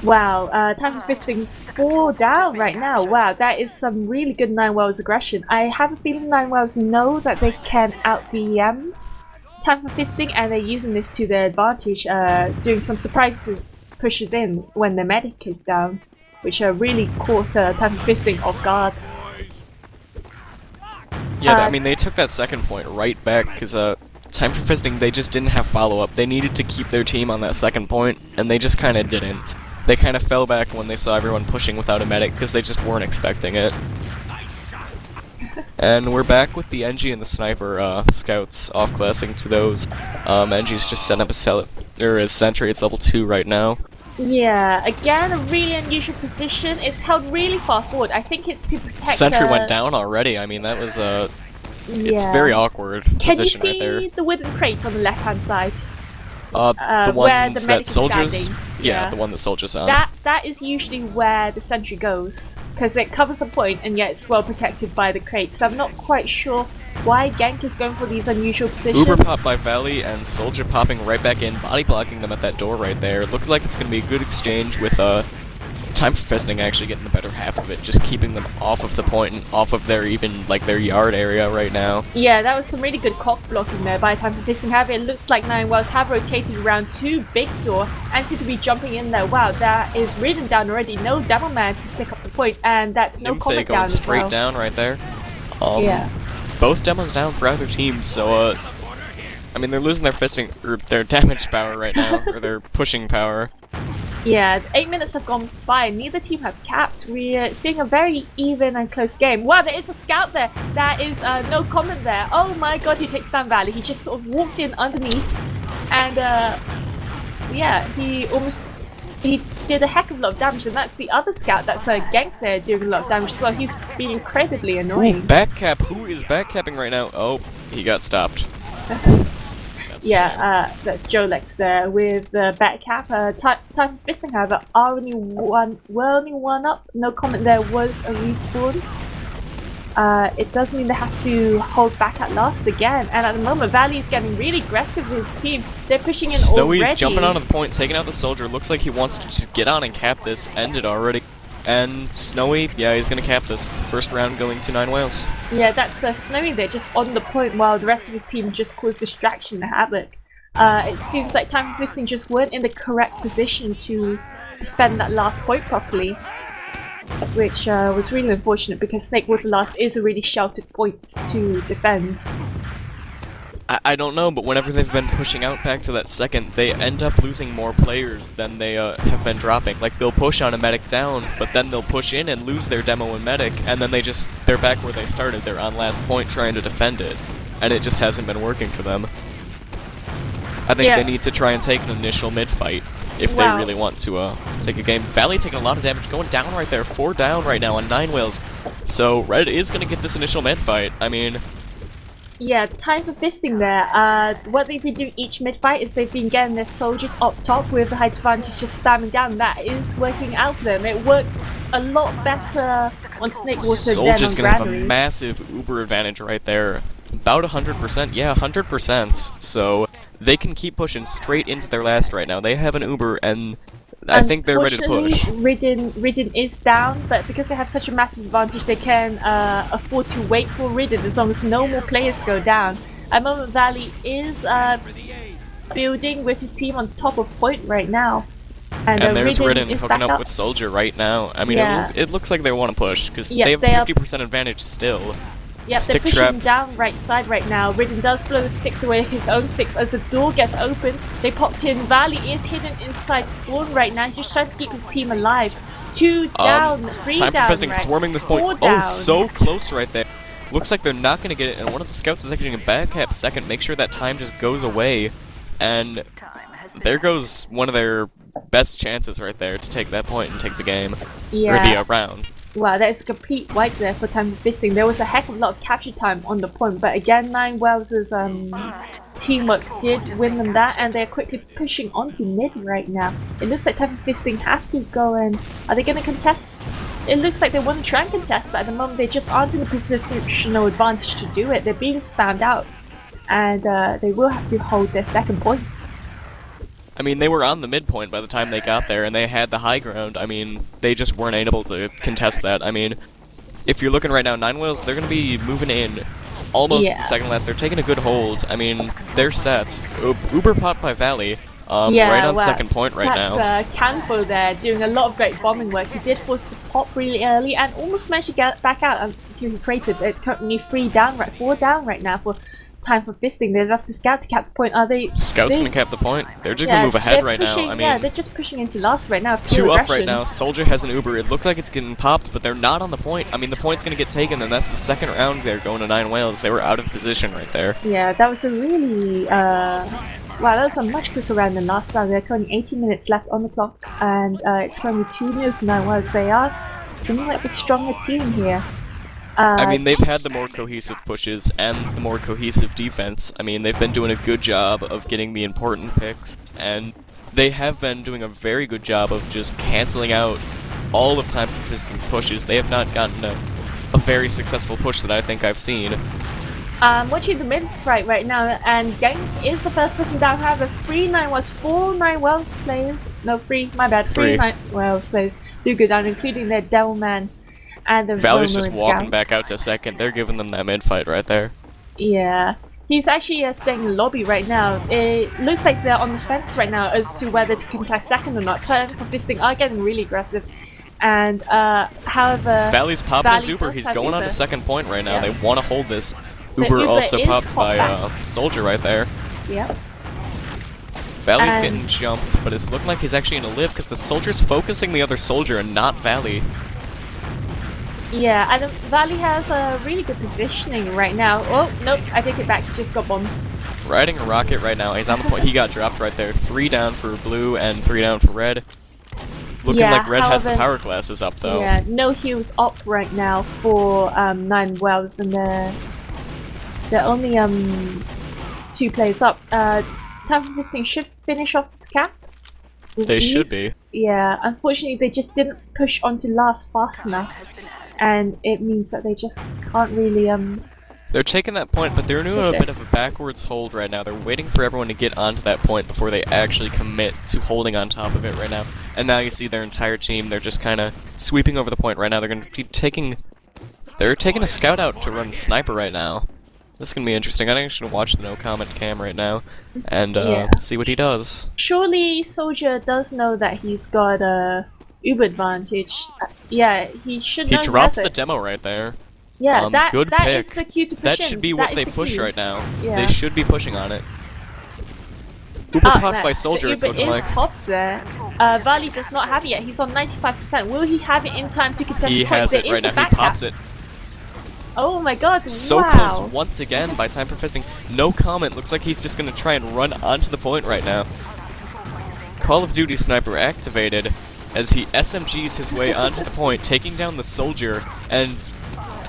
Wow, time for Fisting 4 down right now. Wow, that is some really good 9 Wells aggression. I have a feeling 9 Wells know that they can out-DM time for Fisting, and they're using this to their advantage, doing some surprises pushes in when the medic is down, which really caught time for Fisting off guard. Yeah, I mean, they took that second point right back, because time for fisting, they just didn't have follow-up. They needed to keep their team on that second point, and they just kind of didn't. They kind of fell back when they saw everyone pushing without a medic, because they just weren't expecting it. And we're back with the NG and the Sniper scouts off-classing to those. NG's just setting up a sentry, it's level 2 right now. Yeah, again, a really unusual position. It's held really far forward. I think it's to protect... Sentry went down already, I mean, that was it's Yeah. very awkward Can you position see right there. the wooden crate on the left-hand side? The where the ones medic that is soldiers... standing. Yeah, Yeah. the one that soldiers on. That is usually where the sentry goes, because it covers the point and yet it's well protected by the crate. So I'm not quite sure why Genk is going for these unusual positions. Uber pop by Valley and Soldier popping right back in, body blocking them at that door right there. Looked like it's going to be a good exchange with time for fisting actually getting the better half of it, just keeping them off of the point and off of their their yard area right now. Yeah, that was some really good cock blocking there by time for fisting. However, it looks like 9 Wells have rotated around to big door and seem to be jumping in there. Wow, that is ridden down already. No Devilman to stick up the point, and that's no Nymphe comment going down as straight well. down right there. Yeah. Both demos down for either team, so I mean they're losing their fisting or their damage power right now, or their pushing power. Yeah, 8 minutes have gone by. Neither team have capped. We're seeing a very even and close game. Wow, there is a scout there. That is no comment there. Oh my god, he takes down Valley. He just sort of walked in underneath. And yeah, he did a heck of a lot of damage. And that's the other scout that's ganked there doing a lot of damage as well. He's being incredibly annoying. Ooh, backcap. Who is backcapping right now? Oh, he got stopped. Yeah, that's Jolex there with the back cap. Time for fisting, however, are only one up. No comment there was a respawn. It does mean they have to hold back at last again. And at the moment, Valley is getting really aggressive with his team. They're pushing in already. Snowy's jumping onto the point, taking out the soldier. Looks like he wants to just get on and cap this. End it already. And Snowy, yeah, he's gonna cap this. First round going to 9 whales. Yeah, that's Snowy there, just on the point, while the rest of his team just caused distraction and havoc. It seems like Time for Fisting just weren't in the correct position to defend that last point properly, which was really unfortunate because Snakewater Last is a really sheltered point to defend. I don't know, but whenever they've been pushing out back to that second, they end up losing more players than they have been dropping. Like, they'll push on a medic down, but then they'll push in and lose their demo and medic, and then they're back where they started. They're on last point trying to defend it, and it just hasn't been working for them. I think they need to try and take an initial mid-fight if they really want to take a game. Valley taking a lot of damage, going down right there, 4 down right now on 9 whales. So Red is going to get this initial mid-fight. I mean... Yeah, Time for Fisting there. What they've been doing each mid-fight is they've been getting their soldiers up top with the height advantage just spamming down. That is working out for them. It works a lot better on Snakewater than on Soldier's going to have a Granary. massive uber advantage right there. About 100%. Yeah, 100%. So they can keep pushing straight into their last right now. They have an uber and... I think they're ready to push. Ridden is down, but because they have such a massive advantage, they can afford to wait for Ridden as long as no more players go down. At the moment, Valley is building with his team on top of point right now. And there's Ridden is hooking back up with Soldier right now. I mean, it looks like they want to push, because they have 50% advantage still. Yep, they're pushing down right side right now. Ridden does blow sticks away, his own sticks, as the door gets open. They popped in. Valley is hidden inside spawn right now. He's just trying to keep his team alive. 2 down, 3 down. Time for Fisting, swarming this point. Down. Oh, so close right there. Looks like they're not going to get it, and one of the scouts is actually going to backcap second, make sure that time just goes away. And there goes one of their best chances right there to take that point and take the game. Yeah. Or the round. Wow, that is a complete wipe there for Time for Fisting. There was a heck of a lot of capture time on the point, but again, 9 Wales' teamwork did win them that, and they're quickly pushing onto mid right now. It looks like Time for Fisting have to go in. Are they going to contest? It looks like they want to try and contest, but at the moment they just aren't in the positional advantage to do it. They're being spammed out, and they will have to hold their second point. I mean, they were on the midpoint by the time they got there, and they had the high ground. I mean, they just weren't able to contest that. I mean, if you're looking right now, 9 Whales, they're going to be moving in almost second last. They're taking a good hold. I mean, they're set. Uber popped by Valley, right on second point right now. That's Canfo there, doing a lot of great bombing work. He did force the pop really early, and almost managed to get back out until he created. It's currently 4 down right now for Time for Fisting. They'd have to scout to cap the point. Are they? Scouts gonna cap the point. They're just gonna move ahead right now. I mean, they're just pushing into last right now. 2 up right now. Soldier has an Uber. It looks like it's getting popped, but they're not on the point. I mean, the point's gonna get taken, and that's the second round. They're going to 9 Whales. They were out of position right there. Yeah, that was a really wow, that was a much quicker round than last round. There are currently 18 minutes left on the clock, and it's currently 2-0 to 9 Whales. They are seeming like the stronger team here. I mean, they've had the more cohesive pushes and the more cohesive defense. I mean, they've been doing a good job of getting the important picks, and they have been doing a very good job of just canceling out all of Time for Fisting's pushes. They have not gotten a very successful push that I think I've seen. Watching the mid right now, and Gang is the first person down. However, 3 9 Wales, 4 9 Wales players. No, 3, my bad. 3 9 Wales players do go down, including their Devilman. And the Valley's just walking back out to second. They're giving them that mid fight right there. Yeah. He's actually staying in the lobby right now. It looks like they're on the fence right now as to whether to contest second or not. Time for Fisting are getting really aggressive. And, however... Valley's popping his Uber. He's going on to second point right now. They want to hold this. Uber also popped by Soldier right there. Yep. Valley's And- getting jumped, but it's looking like he's actually gonna live because the soldier's focusing the other soldier and not Valley. Yeah, and Valley has a really good positioning right now. Oh, nope, I take it back. He just got bombed. Riding a rocket right now. He's on the point. He got dropped right there. 3 down for blue and 3 down for red. Looking Yeah, like red has the however- power classes up though. Yeah, no heals up right now for 9 wells, and they're only 2 players up. Time for Fisting should finish off this cap. with They should ease. be. Yeah, unfortunately they just didn't push onto last fast enough, and it means that they just can't really They're taking that point, but they're doing a Okay. bit of a backwards hold right now. They're waiting for everyone to get onto that point before they actually commit to holding on top of it right now. And now you see their entire team, they're just kind of sweeping over the point right now. They're going to be taking... They're taking a scout out to run sniper right now. This is going to be interesting. I think I'm just going to watch the no comment cam right now and Yeah. see what he does. Surely Soldier does know that he's got a Uber advantage. Yeah, he should He know drops that. the demo right there. Yeah, that good is pick. the cue to push That in. should be That what is they the push cue. right now. Yeah. They should be pushing on it. Uber Ah, popped no, by Soldier, the it's Uber looking is like. popped there. Valley does not have it yet. He's on 95%. Will he have it in time to contest He the point? has There it is right the now. He back pops cap. it. Oh my god, So wow. close once again by time for fisting. No comment. Looks like he's just gonna try and run onto the point right now. Call of Duty Sniper activated as he SMGs his way onto the point, taking down the soldier, and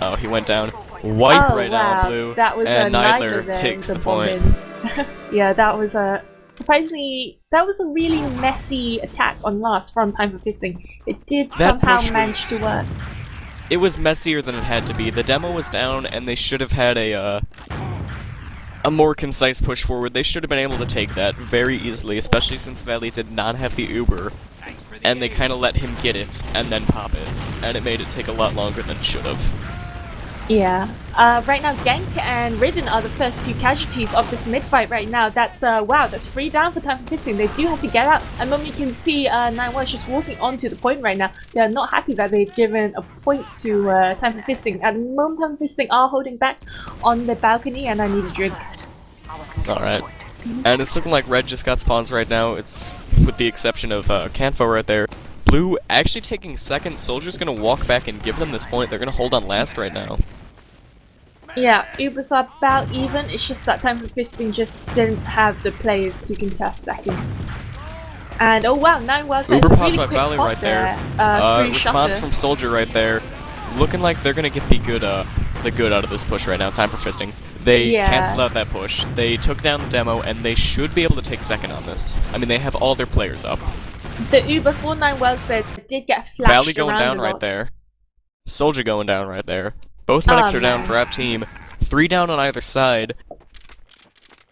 oh, he went down. Wipe Oh, right wow. now, blue, That was and a Neidler there takes with the a point. bomb-in. Yeah, that was a surprisingly. That was a really messy attack on last from time for fisting. It did That somehow push manage was- to work. It was messier than it had to be. The demo was down, and they should have had a more concise push forward. They should have been able to take that very easily, especially since Valley did not have the Uber, and they kind of let him get it and then pop it, and it made it take a lot longer than it should have. Yeah. Right now, Genk and Ridden are the first 2 casualties of this mid-fight right now. That's, wow, that's 3 down for time for fisting. They do have to get out. And then you can see 9-1 just walking onto the point right now. They're not happy that they've given a point to time for fisting. At the moment, time for fisting are holding back on the balcony, and I need a drink. Alright. And it's looking like red just got spawns right now. It's with the exception of Canfo right there. Blue actually taking second. Soldier's gonna walk back and give them this point. They're gonna hold on last right now. Yeah, Ubers are about even. It's just that time for fisting just didn't have the players to contest second. And oh wow, 9 wells. Uber That's a popped really by quick Valley pop right there. Through Response Shutter. from Soldier right there. Looking like they're gonna get the good out of this push right now. Time for fisting. They Yeah. canceled out that push. They took down the demo, and they should be able to take second on this. I mean, they have all their players up. The Uber 4-9 wells that did get flashed Valley going around down a right lot. there. Soldier going down right there. Both medics Oh, are down man. for our team. 3 down on either side.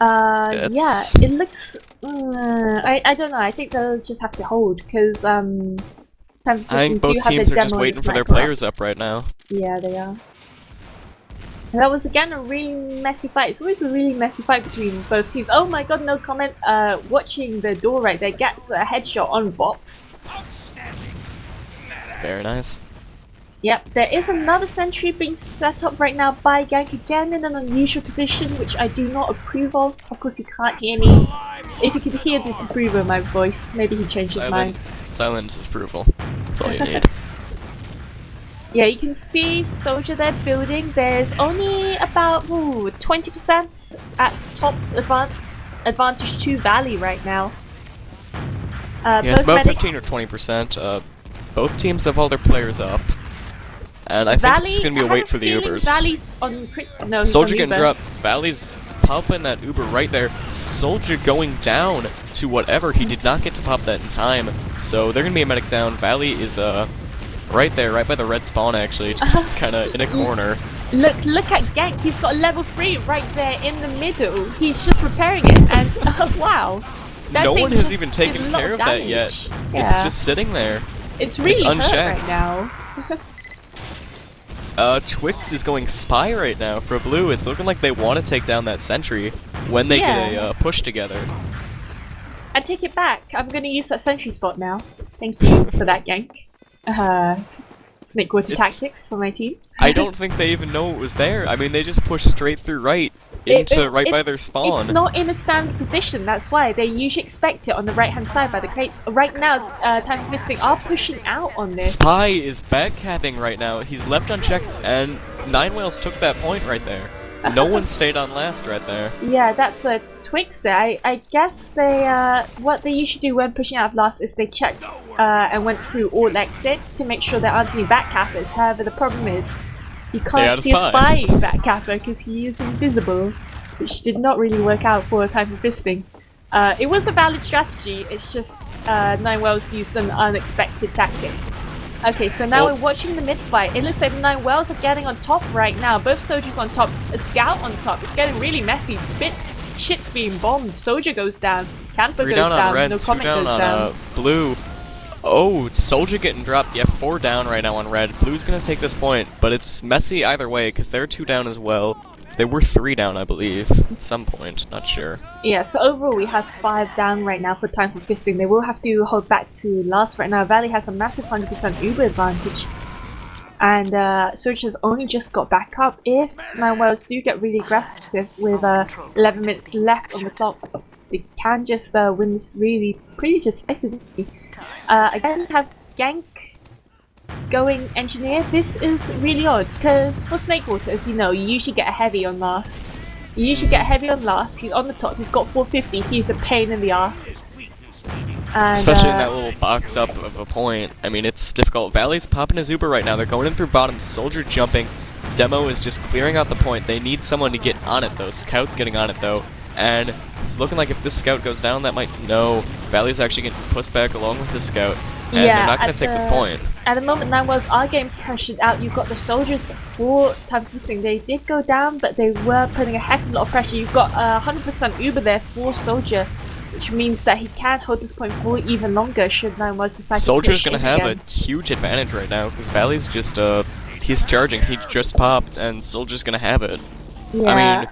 Yeah, That's- it looks. I don't know. I think they'll just have to hold because time for I fisting think do both have teams the are just demo waiting and for their sniper up. players up right now. Yeah, they are. And that was again a really messy fight. It's always a really messy fight between both teams. Oh my god, no comment. Watching the door right there gets a headshot on box. Very nice. Yep, there is another sentry being set up right now by Gank again in an unusual position, which I do not approve of. Of course, he can't hear me. If you could hear the disapproval in my voice, maybe he changed his mind. Silent disapproval. That's all you need. Yeah, you can see Soldier there building. There's only about 20% at tops advantage to Valley right now. Yeah, it's both about medics- 15 or 20%. Both teams have all their players up. And I think it's just gonna be a wait for the Ubers. Valley's on no, he's Soldier on getting Uber. dropped. Valley's popping that Uber right there. Soldier going down to whatever. He did not get to pop that in time. So they're gonna be a medic down. Valley is right there, right by the red spawn actually, just kinda in a corner. Look at Gank. He's got a level 3 right there in the middle. He's just repairing it, and wow. That No thing one has just even did taken a lot care of that damage. yet. Yeah. It's just sitting there. It's really hurt unchecked. right now. Twix is going spy right now for blue. It's looking like they want to take down that sentry when they get a push together. I take it back. I'm going to use that sentry spot now. Thank you for that, Gank. Snake water It's- tactics for my team. I don't think they even know it was there. I mean, they just pushed straight through right. into right by their spawn. It's not in a standard position, that's why. They usually expect it on the right-hand side by the crates. Right now, Time for Fisting are pushing out on this. Spy is backcapping right now. He's left unchecked, and Nine Whales took that point right there. No one stayed on last right there. Yeah, that's a Twix there. I guess they, what they usually do when pushing out of last is they checked and went through all exits to make sure there aren't any backcappers. However, the problem is you can't see a spy backcapper because he is invisible, which did not really work out for Time for Fisting. It was a valid strategy, it's just Nine Whales used an unexpected tactic. Okay, so now we're watching the mid fight. It looks like the Nine Whales are getting on top right now. Both soldiers on top, a scout on top. It's getting really messy. Shit's being bombed. Soldier goes down. Camper goes down. Red, no comment down goes down. Blue. Oh, Soldier getting dropped. Yeah, 4 down right now on red. Blue's gonna take this point, but it's messy either way because they're 2 down as well. They were 3 down, I believe, at some point. Not sure. Yeah, so overall we have 5 down right now for Time for Fisting. They will have to hold back to last right now. Valley has a massive 100% Uber advantage. And Soldiers only just got back up. If Nine Whales do get really aggressive with 11 minutes left on the clock, they can just win this really pretty decisively. Again, we have Gank going Engineer. This is really odd because for Snakewater, as you know, you usually get a heavy on last. You usually get a heavy on last. He's on the top. He's got 450. He's a pain in the ass. And, especially in that little box up of a point. I mean, it's difficult. Valley's popping his Uber right now. They're going in through bottom. Soldier jumping. Demo is just clearing out the point. They need someone to get on it though. Scout's getting on it though. And it's looking like if this scout goes down, that might... No. Valley's actually getting pushed back along with the scout. And they're not going to take this point. At the moment, Nine Whales are getting pressured out. You've got the Soldiers for Time for Fisting. They did go down, but they were putting a heck of a lot of pressure. You've got 100% Uber there for Soldier, which means that he can hold this point for even longer should Nine Whales decide to push Soldier's going to have again. a huge advantage right now, because Valley's just, he's charging. He just popped, and Soldier's going to have it. Yeah. I mean,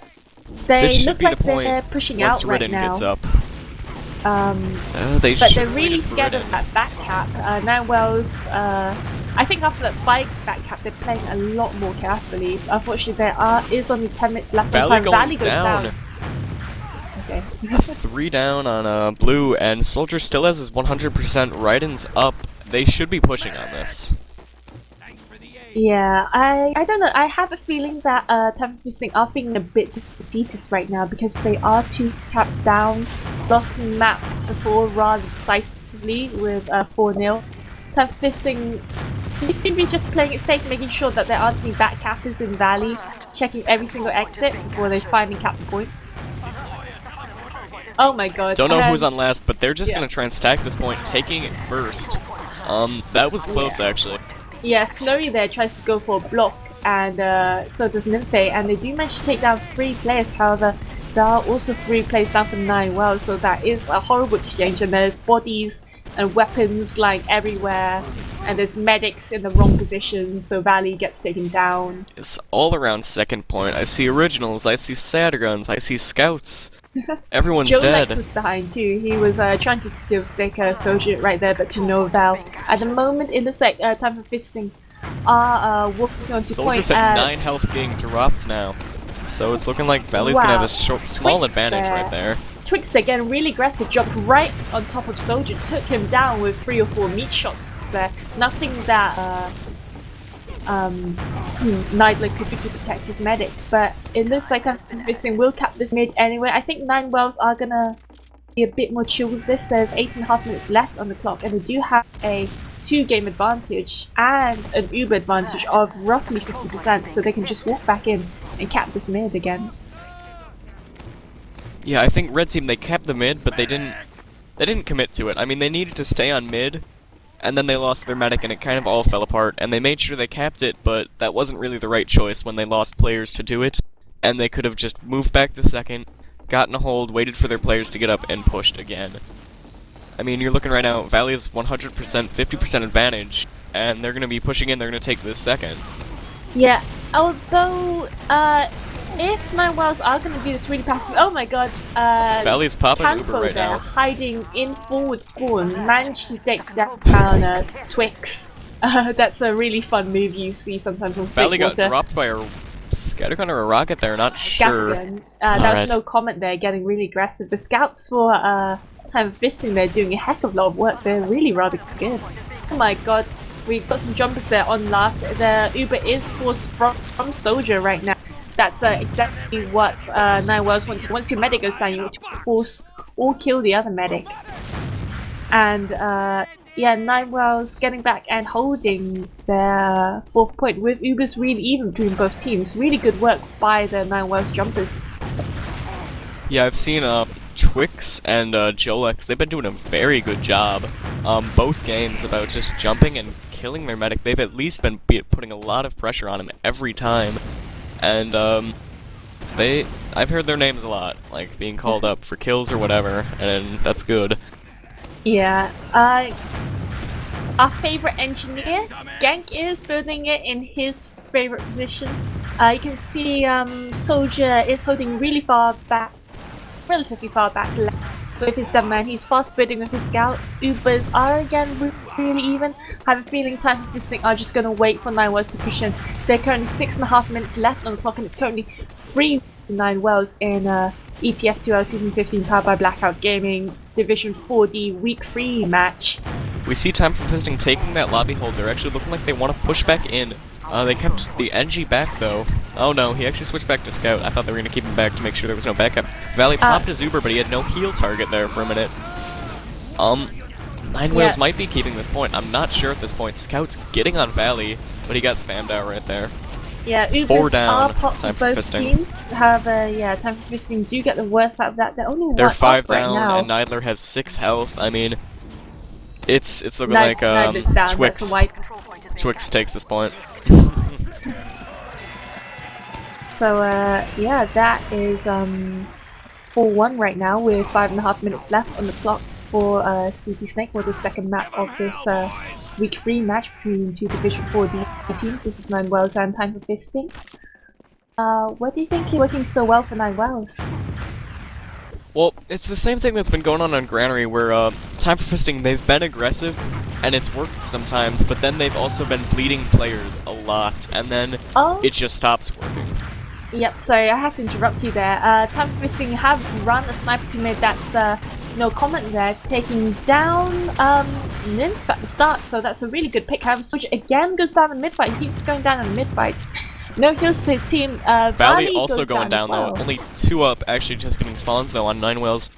they this should look be like the point they're pushing once out right Ridden now. gets up. But they're really scared of that back cap. Nine Whales, I think after that spike back cap, they're playing a lot more carefully. Unfortunately, there is only 10 minutes left. Valley Goes down. Okay. 3 down on blue, and Soldier still has his 100%. Ryden's up. They should be pushing on this. Yeah, I don't know. I have a feeling that Time for Fisting are feeling a bit defeatist right now because they are 2 caps down, lost the map before rather decisively with 4-0. Time for Fisting seem to be just playing it safe, making sure that there aren't any back cappers in Valley, checking every single exit before they finally cap the point. Oh my god. Don't know who's on last, but they're just gonna try and stack this point, taking it first. That was close actually. Yeah, Snowy there tries to go for a block, and so does Nymphe, and they do manage to take down 3 players. However, there are also 3 players down for 9 well, so that is a horrible exchange, and there's bodies and weapons lying everywhere, and there's medics in the wrong position, so Valley gets taken down. It's all around second point. I see originals, I see Satterguns, I see scouts. Everyone's dead. Jolex was behind too. He was trying to still stick a Soldier right there, but to no avail. At the moment, it looks like Time for Fisting are walking onto point. Soldier's at 9 health getting dropped now. So it's looking like Valley's gonna have a small advantage right there. Twix again, really aggressive, jumped right on top of Soldier, took him down with 3 or 4 meat shots there. Nothing that Nightlight could do to protect his medic, but it looks like Fisting will cap this mid anyway. I think Nine Whales are gonna be a bit more chill with this. There's 8.5 minutes left on the clock, and they do have a 2-game advantage and an Uber advantage of roughly 50%, so they can just walk back in and cap this mid again. Yeah, I think Red Team, they capped the mid, but they didn't commit to it. I mean, they needed to stay on mid, and then they lost their medic and it kind of all fell apart, and they made sure they capped it, but that wasn't really the right choice when they lost players to do it, and they could have just moved back to second, gotten a hold, waited for their players to get up, and pushed again. I mean, you're looking right now, Valley's 100%, 50% advantage, and they're going to be pushing in, they're going to take this second. Yeah, although, if Nine Whales are going to do this really passive, oh my god, Valley's popping Uber right there, now. hiding in forward spawn, managed to take down Twix. That's a really fun move you see sometimes on Valley got Snakewater. dropped by a Scattergun or a rocket there, not sure. Scattergun. That was Alright. no comment there, getting really aggressive. The scouts for Time of Fisting, they're doing a heck of a lot of work. They're really rather good. Oh my god, we've got some jumpers there on last. The Uber is forced from Soldier right now. That's exactly what Nine Wells wants to do. Once your medic goes down, you want to force or kill the other medic. And yeah, Nine Wells getting back and holding their 4th point with Ubers really even between both teams. Really good work by the Nine Wells jumpers. Yeah, I've seen Twix and Jolex. They've been doing a very good job both games about just jumping and killing their medic. They've at least been putting a lot of pressure on him every time. And I've heard their names a lot, like being called up for kills or whatever, and that's good. Yeah, our favorite engineer, Genk, is building it in his favorite position. You can see Soldier is holding really far back, relatively far back left with his deadman. He's fast building with his scout. Ubers are again really even. I have a feeling Time for Fisting are just going to wait for Nine Wells to push in. They're currently 6.5 minutes left on the clock, and it's currently 3-9 Wells in ETF2L Season 15 powered by Blackout Gaming Division 4D Week 3 match. We see Time for Fisting taking that lobby hold. They're actually looking like they want to push back in. They kept the NG back though. Oh no, he actually switched back to Scout. I thought they were going to keep him back to make sure there was no backup. Valley popped his Uber, but he had no heal target there for a minute. Nine Wheels might be keeping this point. I'm not sure at this point. Scout's getting on Valley, but he got spammed out right there. Yeah, Ubers 4 down. are popped. Time for Both Fisting. teams have yeah, Time for Fisting do get the worst out of that. They're only They're one 5 up right down, now. and Nidler has 6 health. I mean, it's looking Nid- like Nidler's down. Twix. That's a wipe. Twix takes this point. So yeah, that is 4-1 right now with 5.5 minutes left on the clock for CP Snake for the second map of this Week 3 match between two Division 4D teams. This is Nine Wells and Time for Fisting. What do you think is working so well for Nine Wells? Well, it's the same thing that's been going on Granary, where Time for Fisting, they've been aggressive, and it's worked sometimes, but then they've also been bleeding players a lot, and then it just stops working. Yep, sorry, I have to interrupt you there. Time for Fisting have run a sniper to mid, that's no comment there, taking down Nymph at the start, so that's a really good pick. However, Soldier again goes down in mid-fight, he keeps going down in mid-fights. No heals for his team. Valley also going down well. though, only 2 up, actually just getting spawns though on 9 Whales.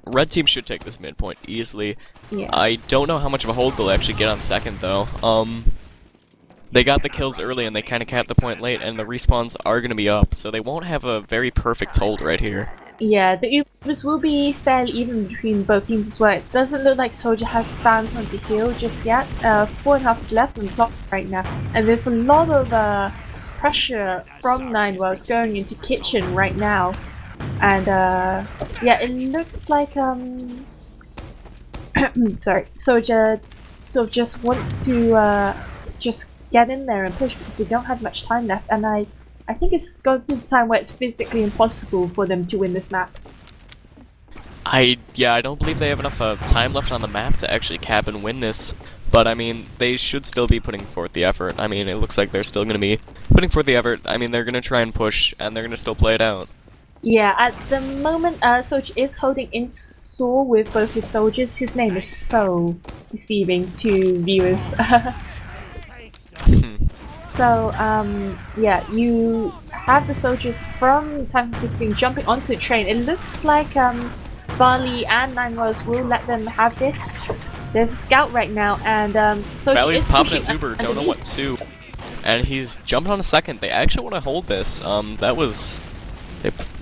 Red team should take this midpoint easily. Yeah. I don't know how much of a hold they'll actually get on second though. They got the kills early and they kind of capped the point late, and the respawns are going to be up, so they won't have a very perfect hold right here. Yeah, the Ubers will be fairly even between both teams as well. It doesn't look like Soldier has found something to heal just yet. 4.5 left on the clock right now, and there's a lot of pressure from Nine Wells going into Kitchen right now. And yeah, it looks like sorry, Soldier sort of just wants to just get in there and push because they don't have much time left, and I think it's going to the time where it's physically impossible for them to win this map. I don't believe they have enough time left on the map to actually cap and win this, but I mean, they should still be putting forth the effort. I mean, it looks like they're still going to be putting forth the effort. I mean, they're going to try and push, and they're going to still play it out. Yeah, at the moment, Soldier is holding in Saw with both his soldiers. His name is so deceiving to viewers. So, yeah, you have the soldiers from Time for Fisting jumping onto the train. It looks like Barley and Nine Wells will let them have this. There's a scout right now, and Soldier Valley's is popping pushing his Uber, don't know what to. And he's jumping on a second. They actually want to hold this. That was...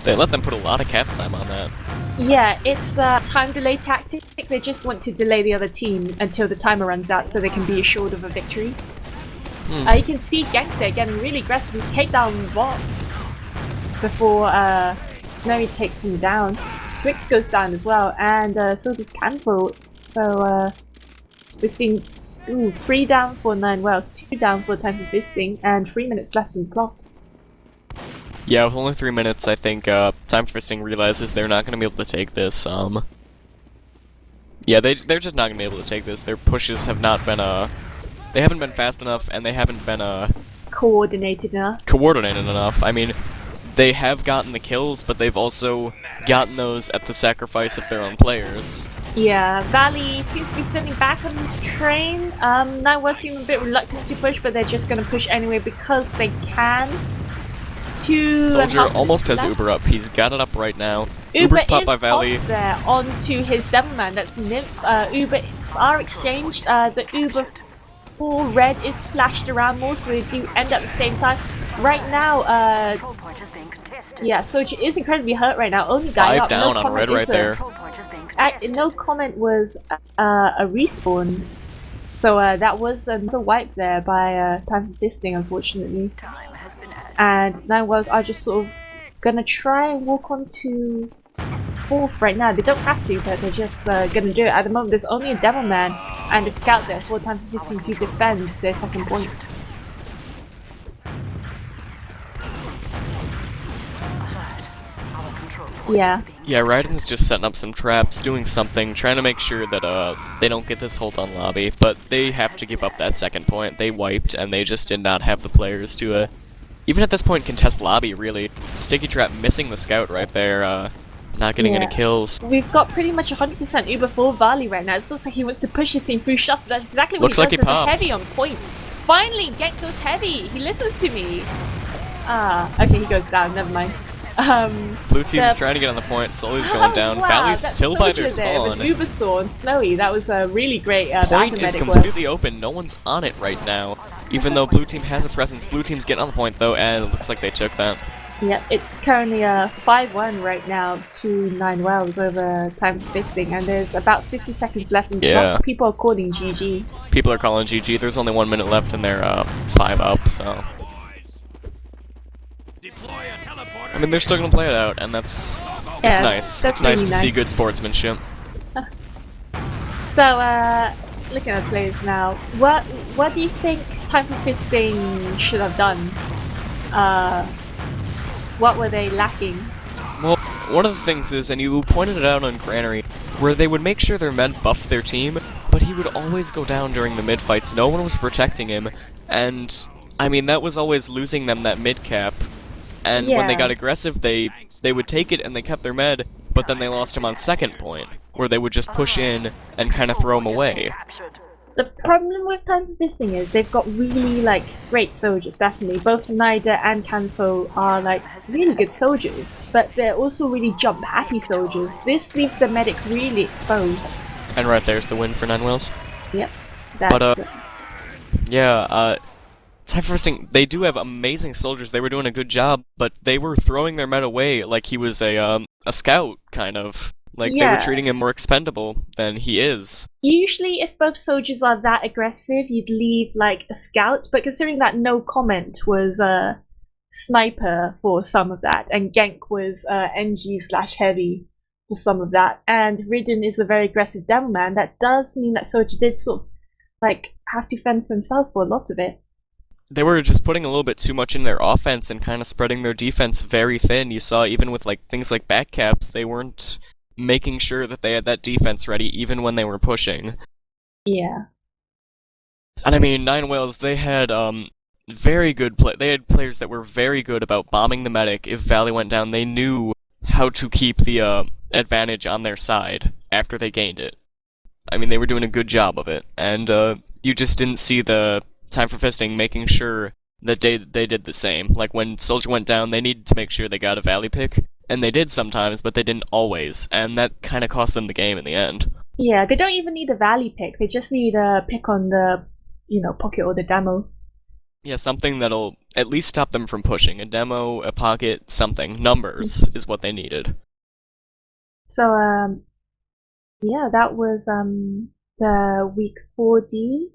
They let them put a lot of cap time on that. Yeah, it's a time delay tactic. They just want to delay the other team until the timer runs out so they can be assured of a victory. You can see Genk there getting really aggressive with takedown bot before Snowy takes him down. Twix goes down as well, and so does Canful. So we're seeing 3 down for 9 Wells, 2 down for Time for Fisting, and 3 minutes left in the clock. Yeah, with only 3 minutes, I think Time for Fisting realizes they're not going to be able to take this. Yeah, they're just not going to be able to take this. Their pushes have not been they haven't been fast enough, and they haven't been coordinated enough. Coordinated enough. I mean, they have gotten the kills, but they've also gotten those at the sacrifice of their own players. Yeah, Valley seems to be sitting back on this train. Now we're seem a bit reluctant to push, but they're just gonna push anyway because they can. Soldier almost has Uber up. He's got it up right now. Uber Uber's popped by Valley. Off there onto his Devilman. That's Nymph. Uber are exchanged. The Uber for red is flashed around more, so they do end at the same time. Right now, yeah, Soldier is incredibly hurt right now. Only guy 5 up. down No on red right there. No comment was a respawn. So that was another wipe there by Time for Fisting, unfortunately. And Nine Wells are just sort of gonna try and walk on to 4th right now. They don't have to, but they're just gonna do it. At the moment, there's only a Devilman and a Scout there for Time for Fisting to defend their second point. Yeah. Yeah, Raiden's just setting up some traps, doing something, trying to make sure that they don't get this hold on lobby, but they have to give up that second point. They wiped, and they just did not have the players to, even at this point, contest lobby, really. Sticky Trap missing the scout right there, not getting any kills. We've got pretty much 100% Uber for Valley right now. It looks like he wants to push his team through shuffle. That's exactly what Looks he like does. he There's a popped. heavy on point. Finally, Genk goes heavy. He listens to me. Okay, he goes down. Never mind. Blue team's trying to get on the point, Sully's going down. Wow, Valley's that's still by their Soldier there with spawn. Uber Store and Snowy. That was a really great Point is medic work. completely open, no one's on it right now. Even though blue team has a presence, blue team's getting on the point though, and it looks like they took that. Yep, it's currently 5-1 right now to 9 Wells over Time for Fisting, and there's about 50 seconds left in the clock. People are calling GG. People are calling GG, there's only 1 minute left and they're 5 up, so... I mean, they're still gonna play it out, and that's nice. That's it's nice really to see good sportsmanship. So, looking at players now, what do you think Time for Fisting should have done? What were they lacking? Well, one of the things is, and you pointed it out on Granary, where they would make sure their men buffed their team, but he would always go down during the mid-fights. No one was protecting him, and, I mean, that was always losing them that mid-cap. And when they got aggressive, they would take it and they kept their med, but then they lost him on second point, where they would just push in and kind of throw him away. The problem with Time for Fisting is they've got really, great soldiers, definitely. Both Nida and Kanfo are, really good soldiers, but they're also really jump-happy soldiers. This leaves the medic really exposed. And right there's the win for Nine Wells. Yep. But, yeah, Time for Fisting, they do have amazing soldiers, they were doing a good job, but they were throwing their med away like he was a scout, kind of. Like, they were treating him more expendable than he is. Usually, if both soldiers are that aggressive, you'd leave, a scout, but considering that no comment was a sniper for some of that, and Genk was NG/heavy for some of that, and Ridden is a very aggressive Devilman, that does mean that Soldier did sort of, have to fend for himself for a lot of it. They were just putting a little bit too much in their offense and kind of spreading their defense very thin. You saw even with, things like backcaps, they weren't making sure that they had that defense ready even when they were pushing. Yeah. And I mean, Nine Whales, they had very good they had players that were very good about bombing the medic. If Valley went down, they knew how to keep the advantage on their side after they gained it. I mean, they were doing a good job of it, and you just didn't see the Time for Fisting making sure that they did the same. Like, when Soldier went down, they needed to make sure they got a Valley pick. And they did sometimes, but they didn't always, and that kind of cost them the game in the end. Yeah, they don't even need a Valley pick, they just need a pick on the, pocket or the demo. Yeah, something that'll at least stop them from pushing. A demo, a pocket, something. Numbers is what they needed. So, yeah, that was the Week 4D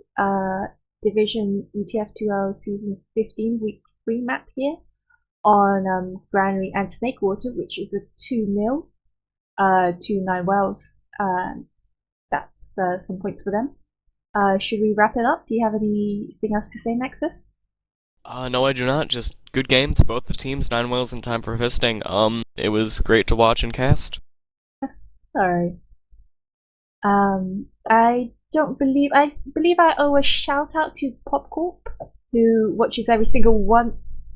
Division ETF2L Season 15 Week 3 map here on Granary and Snakewater, which is a 2-0 to 9 Wells. That's some points for them. Should we wrap it up? Do you have anything else to say, Nexus? No, I do not. Just good game to both the teams, 9 Wells and Time for Fisting. It was great to watch and cast. Sorry. I believe I owe a shout out to PopCorp, who watches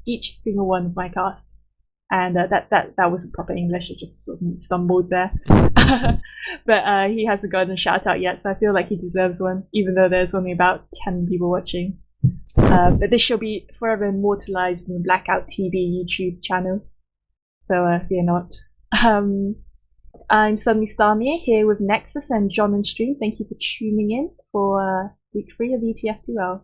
each single one of my casts. And that wasn't proper English. I just sort of stumbled there. But he hasn't gotten a shout out yet, so I feel like he deserves one, even though there's only about 10 people watching. But this shall be forever immortalized in the Blackout TV YouTube channel. So fear not. I'm Suddenly Starmia here with Nexus and John and Stream. Thank you for tuning in for week 3 of ETF2L.